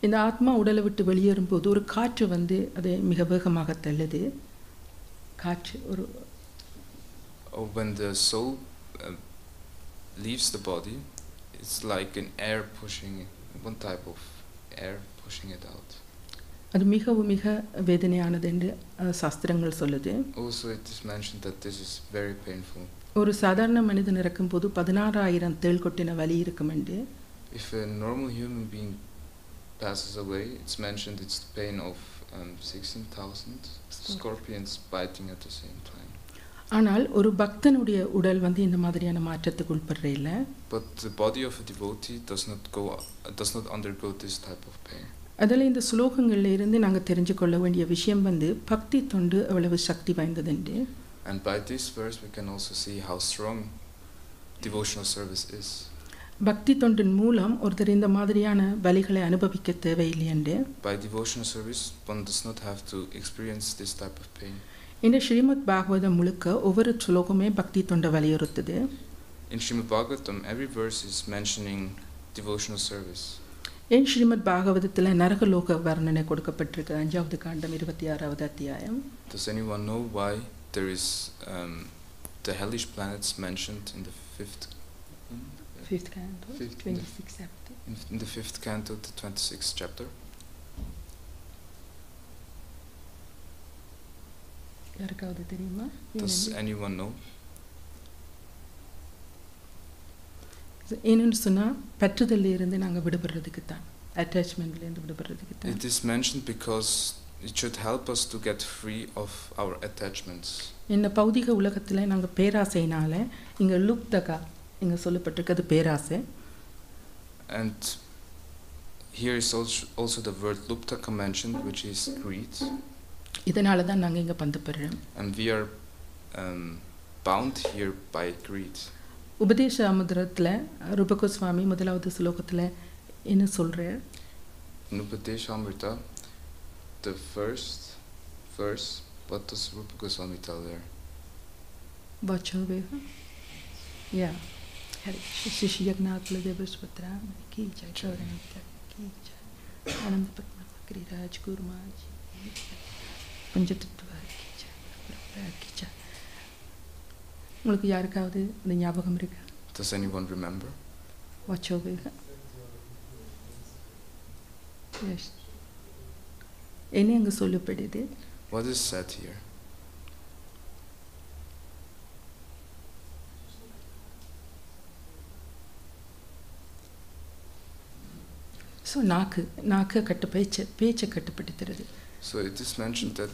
இந்த ஆத்மா உடலை விட்டு வெளியேறும்போது ஒரு காற்று வந்து அதை மிக வேகமாக தள்ளுது. காற்று ஒரு when the soul leaves the body, it's like an air pushing, one type of air pushing it out. அது மிகவும் மிக வேதனையானது என்று சாஸ்திரங்கள் சொல்லுது. Also it is mentioned that this is very painful. ஒரு சாதாரண மனிதன் இறக்கும்போது 16,000 தேள் கொட்டின வலி இருக்கும் என்று. If a normal human being passes away, it's mentioned it's the pain of 16,000 scorpions biting at the same time. ஆனால் ஒரு பக்தனுடைய உடல் வந்து இந்த மாதிரியான மாற்றத்துக்கு உட்படுற இல்ல. But the body of a devotee does not undergo this type of pain. அதில் இந்த ஸ்லோகங்கள்ல இருந்து நாங்கள் தெரிஞ்சு கொள்ள வேண்டிய விஷயம் வந்து பக்தி தொண்டு எவ்வளவு சக்தி வாய்ந்தது என்று. And by this verse we can also see how strong devotional service is. பக்தி தொண்டின் மூலம் ஒருத்தர் இந்த மாதிரியான வலிகளை அனுபவிக்க தேவையில்லை என்று. By devotional service one does not have to experience this type of pain. இந்த ஸ்ரீமத் பாகவதம் முழுக்க ஒவ்வொரு ஸ்லோகமே பக்தி தொண்டை வலியுறுத்துது. In Srimad Bhagavatam every verse is mentioning devotional service. ஏன் ஸ்ரீமத் பாகவதத்தில் நரகலோக வர்ணனை கொடுக்கப்பட்டிருக்கு 5வது காண்டம் 26வது அத்தியாயம். Does anyone know why there is the hellish planets mentioned in the fifth canto 26th chapter? In the 5th canto, the 26th chapter. யாருக்காவது தெரியுமா? Does anyone know? ஏன்னு சொன்னால் பற்றுதல்ல இருந்து நாங்கள் விடுபடுறதுக்கு தான், அட்டாச்மெண்ட்லேருந்து விடுபடுறதுக்கு தான். It is mentioned because it should help us to get free of our attachments. இந்த பௌதிக உலகத்தில் நாங்கள் பேராசையினால இங்கே லுப்தகா இங்கே சொல்லப்பட்டிருக்கிறது பேராசை. And here is also the word luptaka mentioned, which is greed. இதனால தான் நாங்கள் இங்கே பந்தப்படுறோம். And we are bound here by greed. உபதேச அமுதிரத்தில் ரூபகோஸ்வாமி 1வது ஸ்லோகத்தில் என்ன சொல்கிறார்? In Upadeshamrita, the first verse, what does Rupa Goswami tell there? Vachobeva? Yeah. Shishiyagnath Ladevasvatra ki jai, Chauranita ki jai, Ananda Padma Giriraj Gurmaji Panjatattva ki jai, Prabhupada ki jai. உங்களுக்கு யாருக்காவது இந்த ஞாபகம் இருக்கா? Does anyone remember? Vachobeva? Yes. என்ன அங்கே சொல்லப்படுது? What is said here? So நாக்கு பேச்சை கட்டுப்படுத்துறது. So it is mentioned that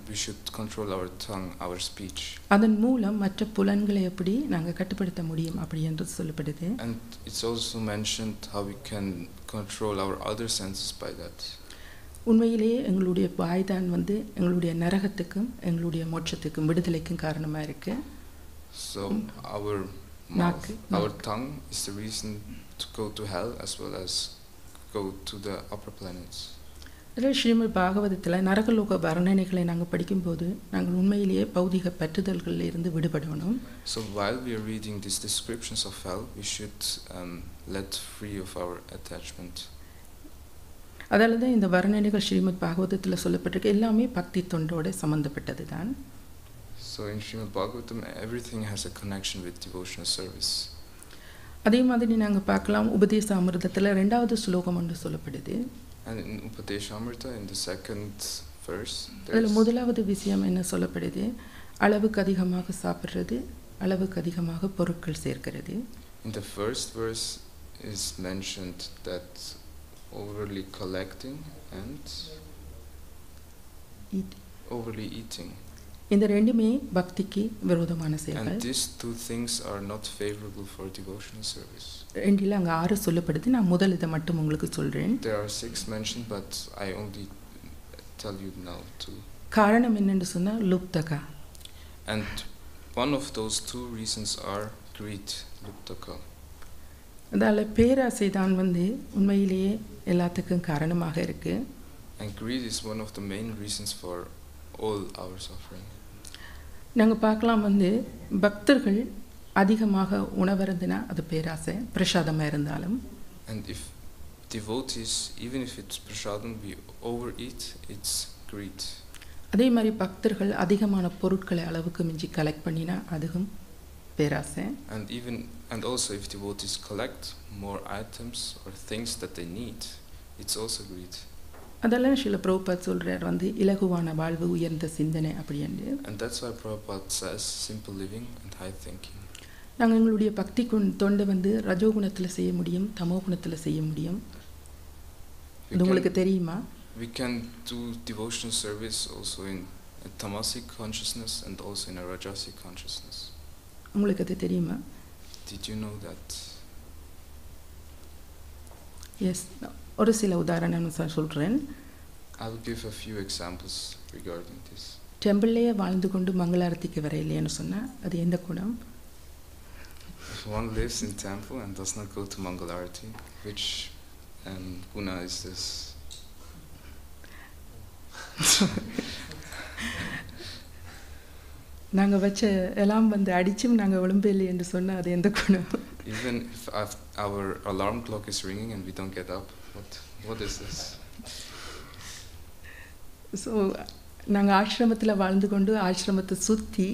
we should control our tongue, our speech. அதன் மூலம் மற்ற புலன்களை எப்படி நாங்கள் கட்டுப்படுத்த முடியும் அப்படி என்று சொல்லப்படுது. And it's also mentioned how we can control our other senses by that. உண்மையிலேயே எங்களுடைய வாய்தான் வந்து எங்களுடைய நரகத்துக்கும் எங்களுடைய மோட்சத்துக்கும் விடுதலைக்கும் காரணமாக இருக்கு. So our mouth, our tongue is the reason to go to hell as well as go to the upper planets. அதில் ஸ்ரீமத் பாகவதத்தில் நரகலோக வர்ணனைகளை நாங்கள் படிக்கும்போது நாங்கள் உண்மையிலேயே பௌதிக பற்றுதல்களில் இருந்து விடுபடணும். So while we are reading these descriptions of hell, we should let free of our attachment. அதால தான் இந்த வர்ணனைகள் ஸ்ரீமத் பாகவதத்தில் சொல்லப்பட்டிருக்கு எல்லாமே பக்தி தொண்டோட சம்பந்தப்பட்டது தான். So in Srimad Bhagavatam everything has a connection with devotional service. அதே மாதிரி நாங்கள் பார்க்கலாம் உபதேச அமிர்தத்தில் 2வது ஸ்லோகம் ஒன்று சொல்லப்படுது. And in Upadeshamrita, in the 2nd verse, அதில் 1வது விஷயம் என்ன சொல்லப்படுது? அளவுக்கு அதிகமாக சாப்பிட்றது, அளவுக்கு அதிகமாக பொருட்கள் சேர்க்கிறது. In the first verse is mentioned that overly collecting and overly eating. இந்த ரெண்டுமே பக்திக்கு விரோதமான செயல்கள். And these two things are not favorable for devotional service. ரெண்டில் அங்கே 6 சொல்லப்படுது. நான் முதல் இதை மட்டும் உங்களுக்கு சொல்கிறேன். There are 6 mentioned, but I only tell you now 2. காரணம் என்னன்னு சொன்னால் லுப்தகா. And one of those 2 reasons are greed, luptaka. அதால் பேராசை தான் உண்மையிலேயே எல்லாத்துக்கும் காரணமாக இருக்குது. And greed is one of the main reasons for all our suffering. நாங்கள் பார்க்கலாம் பக்தர்கள் அதிகமாக உணவருந்தினா அது பேராசை, பிரசாதமாக இருந்தாலும். And if devotees, even if it's prasadam, we overeat, it's greed. அதே மாதிரி பக்தர்கள் அதிகமான பொருட்களை அளவுக்கு மிஞ்சி கலெக்ட் பண்ணினா அதுவும் பேராசை. And also if devotees collect more items or things that they need, it's also greed. அதெல்லாம் ஸ்ரீல பிரபுபாத் சொல்றார் இலகுவான வாழ்வு உயர்ந்த சிந்தனை அப்படின்னு. And that's why Prabhupada says simple living and high thinking. நாங்கள் எங்களுடைய பக்தி தொண்டை ரஜோகுணத்தில் செய்ய முடியும், தமோ குணத்தில் செய்ய முடியும். இது உங்களுக்கு தெரியுமா? We can do devotional service also in a tamasic consciousness and also in a rajasic consciousness. உங்களுக்கு அது தெரியுமா? Did you know that? Yes. ஒரு சில உதாரணம் சொல்கிறேன். I will give a few examples regarding this. டெம்பிள்லேயே வாழ்ந்து கொண்டு மங்களாரத்திக்கு வர இல்லைன்னு சொன்னால் அது எந்த குணம்? If one lives in temple and does not go to Mangalarati, which guna is this? நாங்கள் வச்ச எல்லாம் அடிச்சும் நாங்கள் விளம்பே இல்லை என்று சொன்னால் அது எந்த குணம்? Even if our alarm clock is ringing and we don't get up, what is this? So நாங்கள் ஆசிரமத்தில் வாழ்ந்து கொண்டு ஆசிரமத்தை சுற்றி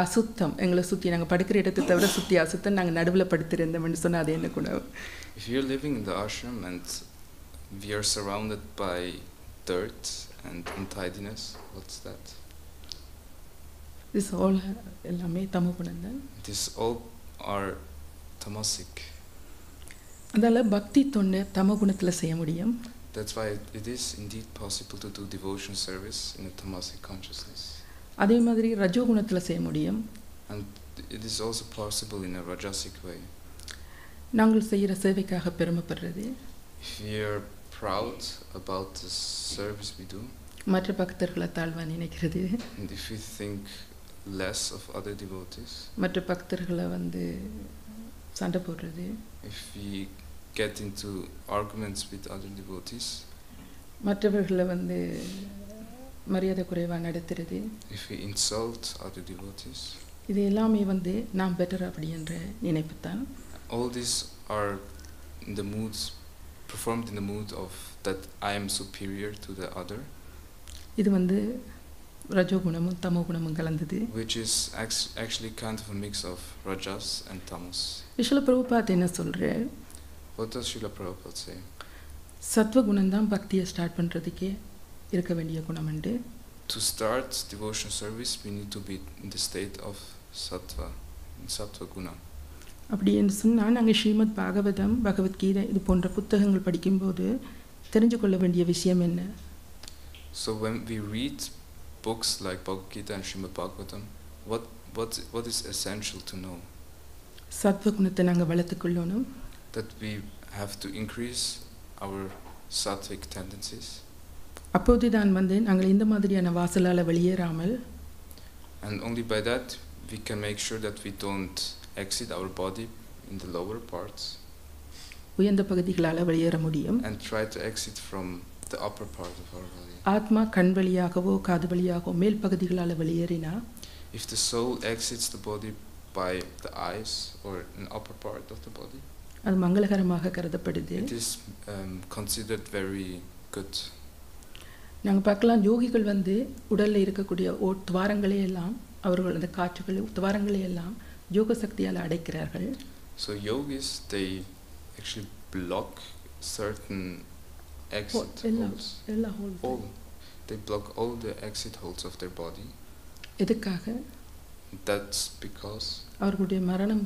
அசுத்தம் எங்களை சுற்றி நாங்கள் படுக்கிற இடத்தை தவிர சுற்றி அசுத்தம் நாங்கள் நடுவில் படுத்திருந்தோம்னு சொன்னால் அது என்ன குணம்? If you're living in the ashram and we are surrounded by dirt and untidiness, what's that? This all எல்லாமே தமோ குணம் தான். This all are tamasic. அதால பக்தி தொண்டை தமோ குணத்தில் செய்ய முடியும். That's why it is indeed possible to do devotion service in a tamasic consciousness. அதே மாதிரி ரஜோ குணத்தில் செய்ய முடியும். And it is also possible in a rajasic way. நாங்கள் செய்கிற சேவைக்காக பெருமைப்படுறது. If we are proud about the service we do. மற்ற பக்தர்களை தாழ்வா நினைக்கிறது. And if we think less of other devotees. மற்ற பக்தர்களை சண்டை போடுறது. If we get into arguments with other devotees. மற்றவர்களை மரியாதை குறைவா நடத்துறது. If we insult other devotees. இது எல்லாமே நான் பெட்டர் அப்படின்ற நினைப்பு தான். All these are in the moods, performed in the mood of that I am superior to the other. இது ரஜோகுணமும் தமோ குணமும் கலந்தது. Which is actually kind of a mix of rajas and tamas. Srila Prabhupad என்ன சொல்றார்? What does Srila Prabhupada say? சத்வ குணம் தான் பக்தியை ஸ்டார்ட் பண்றதுக்கே இருக்க வேண்டிய குணம் உண்டு. To start devotional service we need to be in the state of sattva, in sattva guna. அப்படி என்று சொன்னால் நாங்கள் ஸ்ரீமத் பாகவதம், பகவத்கீதை இது போன்ற புத்தகங்கள் படிக்கும்போது தெரிஞ்சு கொள்ள வேண்டிய விஷயம் என்ன? So when we read books like Bhagavad Gita and Srimad Bhagavatam, what is essential to know? சத்வ குணத்தை நாங்கள் வளர்த்துக்கொள்ளணும். That we have to increase our sattvic tendencies. அப்போதுதான் நாங்கள் இந்த மாதிரியான வாசலால் வெளியேறாமல். And only by that we can make sure that we don't exit our body in the lower parts. உயர்ந்த பகுதிகளால் வெளியேற முடியும். And try to exit from the upper part of our body. ஆத்மா கண் வழியாகவோ காது வழியாகவோ மேல் பகுதிகளால் வெளியேறினா. If the soul exits the body by the eyes or an upper part of the body. அது மங்களகரமாக கருதப்படுது. It is considered very good. நாங்கள் பார்க்கலாம் யோகிகள் உடலில் இருக்கக்கூடிய துவாரங்களை எல்லாம் அவர்கள் அந்த காற்றுகள் துவாரங்களை எல்லாம் யோக சக்தியால் அடைக்கிறார்கள். So yogis they actually block certain exit holes. All they block all the exit holes of their body. எதுக்காக? That's because அவர்களுடைய மரணம்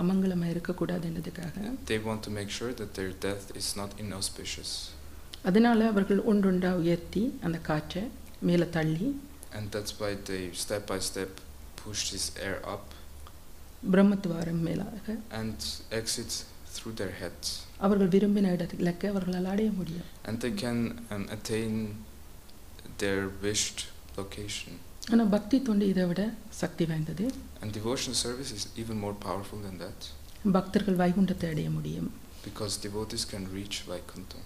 அமங்கலமாக இருக்கக்கூடாது என்பதுக்காக. They want to make sure that their death is not inauspicious. அதனால அவர்கள் ஒன்றொன்றா உயர்த்தி அந்த காற்றை மேலே தள்ளி. And that's why they step by step push this air up. பிரம்மத்வாரம் மேலாக. And exit through their heads. அவர்கள் விரும்பின இடத்துக்கு அவர்களால் அடைய முடியும். And they can attain their wished location. ஆனால் பக்தி தொண்டு இதை விட சக்தி வாய்ந்தது. And devotional service is even more powerful than that. பக்தர்கள் வைகுண்டத்தை அடைய முடியும். Because devotees can reach Vaikuntha.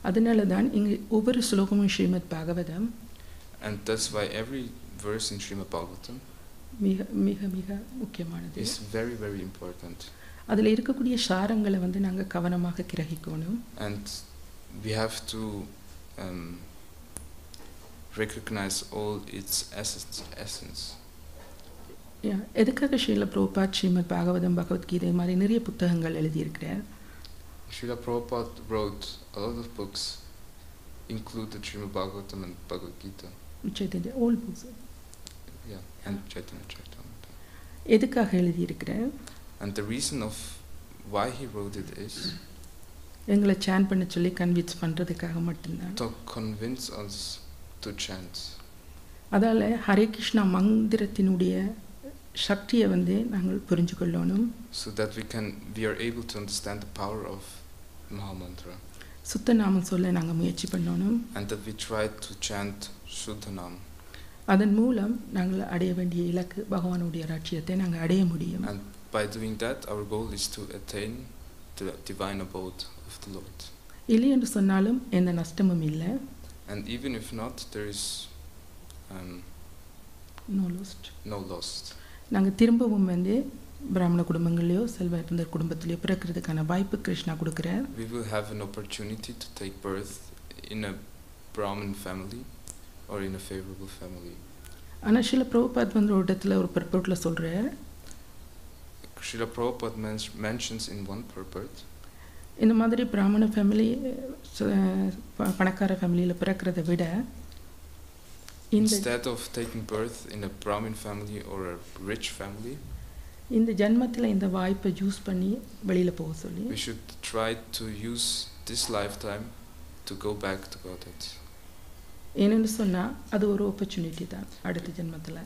அதனால தான் இங்கு ஒவ்வொரு ஸ்லோகமும் Srimad Bhagavatam. And that's why every verse in Srimad Bhagavatam மிக மிக மிக முக்கியமானது. is very, very important. அதில் இருக்கக்கூடிய சாரங்களை வந்து நாங்கள் கவனமாக கிரகிக்கணும். And we have to recognize all its essence. எதுக்காக ஸ்ரீல பிரபுபாத் ஸ்ரீமத் பாகவதம் பகவத்கீதை மாதிரி நிறைய புத்தகங்கள் எழுதியிருக்கிறார். Srila Prabhupada wrote a lot of books, included Srimad Bhagavatam and Bhagavad Gita. Chaitanya, all books. Yeah, and Chaitanya Charitamrita. எதுக்காக எழுதியிருக்கிறார்? And the reason of why he wrote it is எங்களை San பண்ண சொல்லி கன்வின்ஸ் பண்ணுறதுக்காக மட்டும்தான். to convince us to chant. அதால் ஹரே கிருஷ்ணா மந்திரத்தினுடைய சக்தியை வந்து நாங்கள் புரிஞ்சு கொள்ளணும். So that we are able to understand the power of Mahamantra. சுத்த நாமம் சொல்ல நாங்கள் முயற்சி பண்ணணும். And that we try to chant Shuddhanam. அதன் மூலம் நாங்கள் அடைய வேண்டிய இலக்கு பகவானுடைய ராட்சியத்தை நாங்கள் அடைய முடியும். And by doing that, our goal is to attain the divine abode of the Lord. இல்லை என்று சொன்னாலும் எந்த நஷ்டமும் இல்லை. And even if not, there is no loss. நாங்கள் திரும்பவும் வந்து பிராமண குடும்பங்களையோ செல்வந்தர் குடும்பத்திலேயோ பிறக்கிறதுக்கான வாய்ப்பு கிருஷ்ணா கொடுக்குறார். We will have an opportunity to take birth in a Brahmin family or in a favorable family. ஆனால் ஸ்ரீல பிரபுபாத் வந்து ஒரு இடத்துல ஒரு பர்பட்டில் சொல்கிறார். Srila Prabhupada mentions in one purport, இந்த மாதிரி பிராமண ஃபேமிலி பணக்கார ஃபேமிலியில் பிறக்கிறத விட instead of taking birth in a Brahmin family or a rich family, இந்த ஜன்மத்தில் இந்த வாய்ப்பை யூஸ் பண்ணி வெளியில் போக சொல்லி we should try to use this lifetime to go back to Godhead. ஏன்னு சொன்னால் அது ஒரு ஆப்பர்ச்சுனிட்டி தான் அடுத்த ஜென்மத்தில்.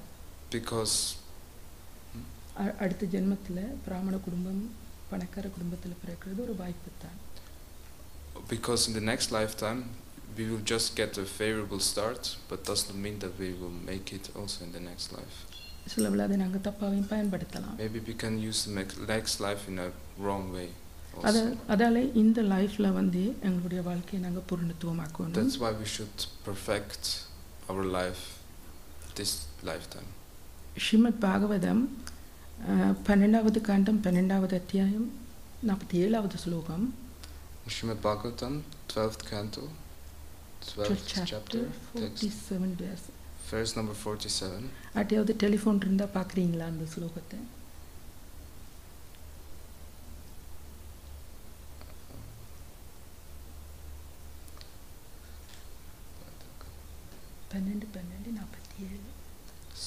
Because அடுத்த ஜென்மத்தில் பிராமண குடும்பம் பணக்கார குடும்பத்தில் பிறக்கிறது ஒரு வாய்ப்பு தான். Because in the next lifetime we will just get a favorable start, but does not mean that we will make it also in the next life. சில வேளை அதை நாங்கள் தப்பாகவும் பயன்படுத்தலாம். Maybe we can use the next life in a wrong way also. அதால் இந்த லைஃப்பில் வந்து எங்களுடைய வாழ்க்கையை நாங்கள் பூர்ணத்துவமாக்கணும். That's why we should perfect our life this lifetime. Srimad Bhagavatam 12வது காண்டம் 12வது அத்தியாயம் 47வது ஸ்லோகம். Srimad Bhagavatam 12th canto 12th chapter 47 verse. Verse number 47. அட்டையாவது telephone இருந்தால் பார்க்குறீங்களா அந்த ஸ்லோகத்தை?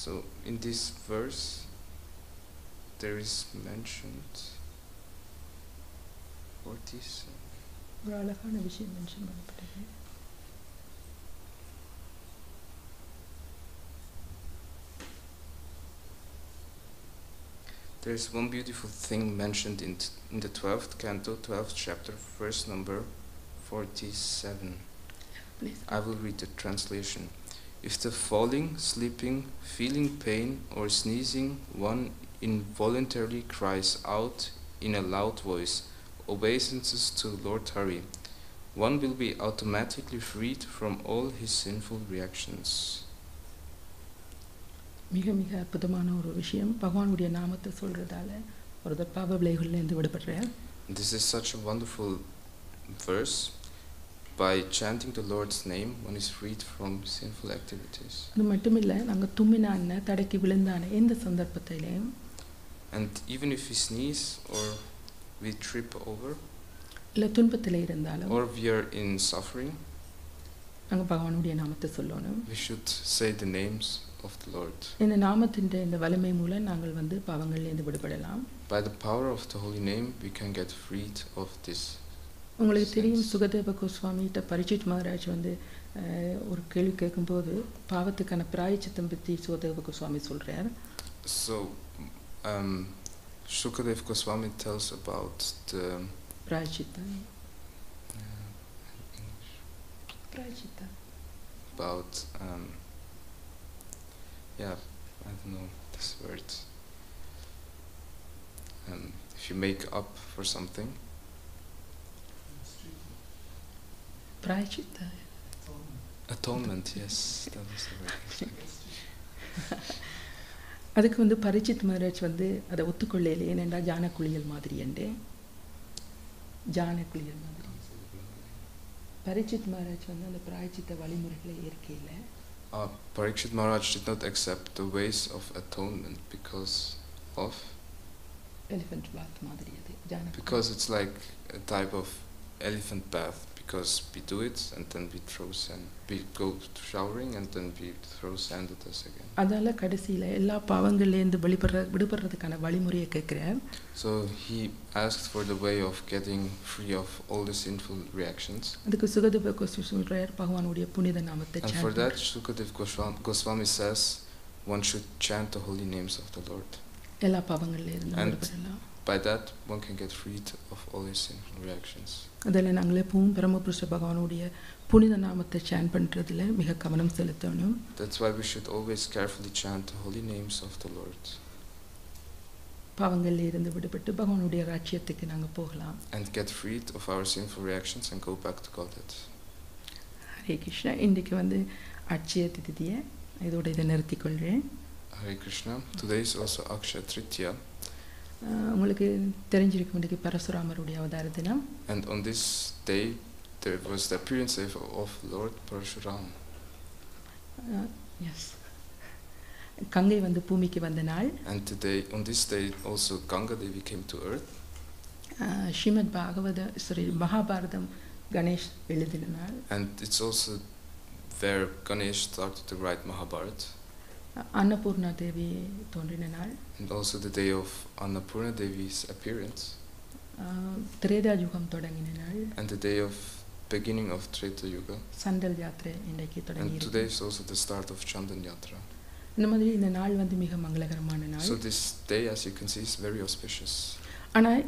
So in this verse there is mentioned 47. ஒரு அழகான விஷயம் மென்ஷன் பண்ணப்பட்டது. There is one beautiful thing mentioned in the 12th canto, 12th chapter, verse number 47. Please. I will read the translation. If the falling, sleeping, feeling pain, or sneezing one involuntarily cries out in a loud voice, obeisances to Lord Hari, one will be automatically freed from all his sinful reactions. மிக மிக அற்புதமான ஒரு விஷயம். பகவானுடைய நாமத்தை சொல்கிறதால ஒரு பாவ விளைவுகள்லேருந்து விடுபடுறேன். This is such a wonderful verse. By chanting the Lord's name, one is freed from sinful activities. அது மட்டும் இல்லை, நாங்கள் தும்மினான தடைக்கு விழுந்தான எந்த சந்தர்ப்பத்திலையும் And even if we sneeze or we trip over இல்லை துன்பத்தில் இருந்தாலும் or we are in suffering, நாங்கள் பகவானுடைய நாமத்தை சொல்லணும். we should say the names of the Lord. இந்த நாமத்தின் இந்த வலிமை மூலம் நாங்கள் வந்து பாவங்கள்லேருந்து விடுபடலாம். By the power of the holy name, we can get freed of this. உங்களுக்கு தெரியும், சுகதேவ கோஸ்வாமிகிட்ட பரிச்சித் மகாராஜ் வந்து ஒரு கேள்வி கேட்கும்போது பாவத்துக்கான பிராயச்சித்தம் பற்றி சுகதேவ கோஸ்வாமி சொல்கிறார். So Shukadev Goswami tells about the பிராயச்சித்தம் about I don't know this word. If if you make up for something. Prayachita. Atonement, yes, that was the word. அதுக்கு வந்து பரிச்சித் மகாராஜ் வந்து அதை ஒத்துக்கொள்ளையில ஏனென்றா ஜானக்குளியல் மாதிரி என்று ஜானக்குளியல் மாதிரி பரிச்சித் மகாராஜ் வந்து அந்த பிராயச்சித்த வழிமுறைகளை ஏற்கையில் Parikshit Maharaj did not accept the ways of atonement because of elephant bath மாதிரி அது ஜானக்குளியல் because it's like a type of elephant bath because we do it and then we throw sand, we go to showering and then we throw sand at us again. அதால கடைசியில் எல்லா பாவங்கள்லேருந்து விடுபடுறதுக்கான வழிமுறையை கேட்குறார். So he asked for the way of getting free of all the sinful reactions. அதுக்கு சுகதேவ கோஸ்வாமி சொல்றார் பகவானுடைய புனித நாமத்தை And for that Sukadev Goswami says one should chant the holy names of the Lord. எல்லா பாவங்கள்லேருந்து விடுபடலாம். By that one can get freed of all his sinful reactions. அதில் நாங்கள் எப்பவும் பரமபுருஷ பகவானுடைய புனித நாமத்தை சான் பண்ணுறதுல மிக கவனம் செலுத்தணும். That's why we should always carefully chant the holy names of the Lord. பாவங்களில் இருந்து விடுபட்டு பகவானுடைய ராஜ்யத்துக்கு நாங்கள் போகலாம். And get freed of our sinful reactions and go back to Godhead. Hare Krishna. இன்றைக்கு வந்து அட்சய திதியை இதோட இதை நிறுத்திக்கொள்கிறேன். Hare Krishna. Today is also Akshaya Tritiya. உங்களுக்கு தெரிஞ்சிருக்கும் இன்றைக்கு பரசுராமருடைய அவதார தினம். And on this day there was the appearance of Lord Parashuram. Yes. Ganga வந்து பூமிக்கு வந்த நாள். And today, on this day also Ganga Devi came to earth. Srimad Mahabharatam Ganesh எழுதின நாள். And it's also where Ganesh started to write Mahabharata. Annapurna தேவி தோன்றின நாள். And also the day of Annapurna Devi's appearance. Treta யுகம் தொடங்கின நாள். And the day of beginning of Treta Yuga. சண்டல் யாத்திரை இன்றைக்கு தொடங்கி. And today is also the start of Chandan Yatra. இந்த மாதிரி இந்த நாள் வந்து மிக மங்களகரமான நாள். So this day, as you can see, is very auspicious. ஆனால்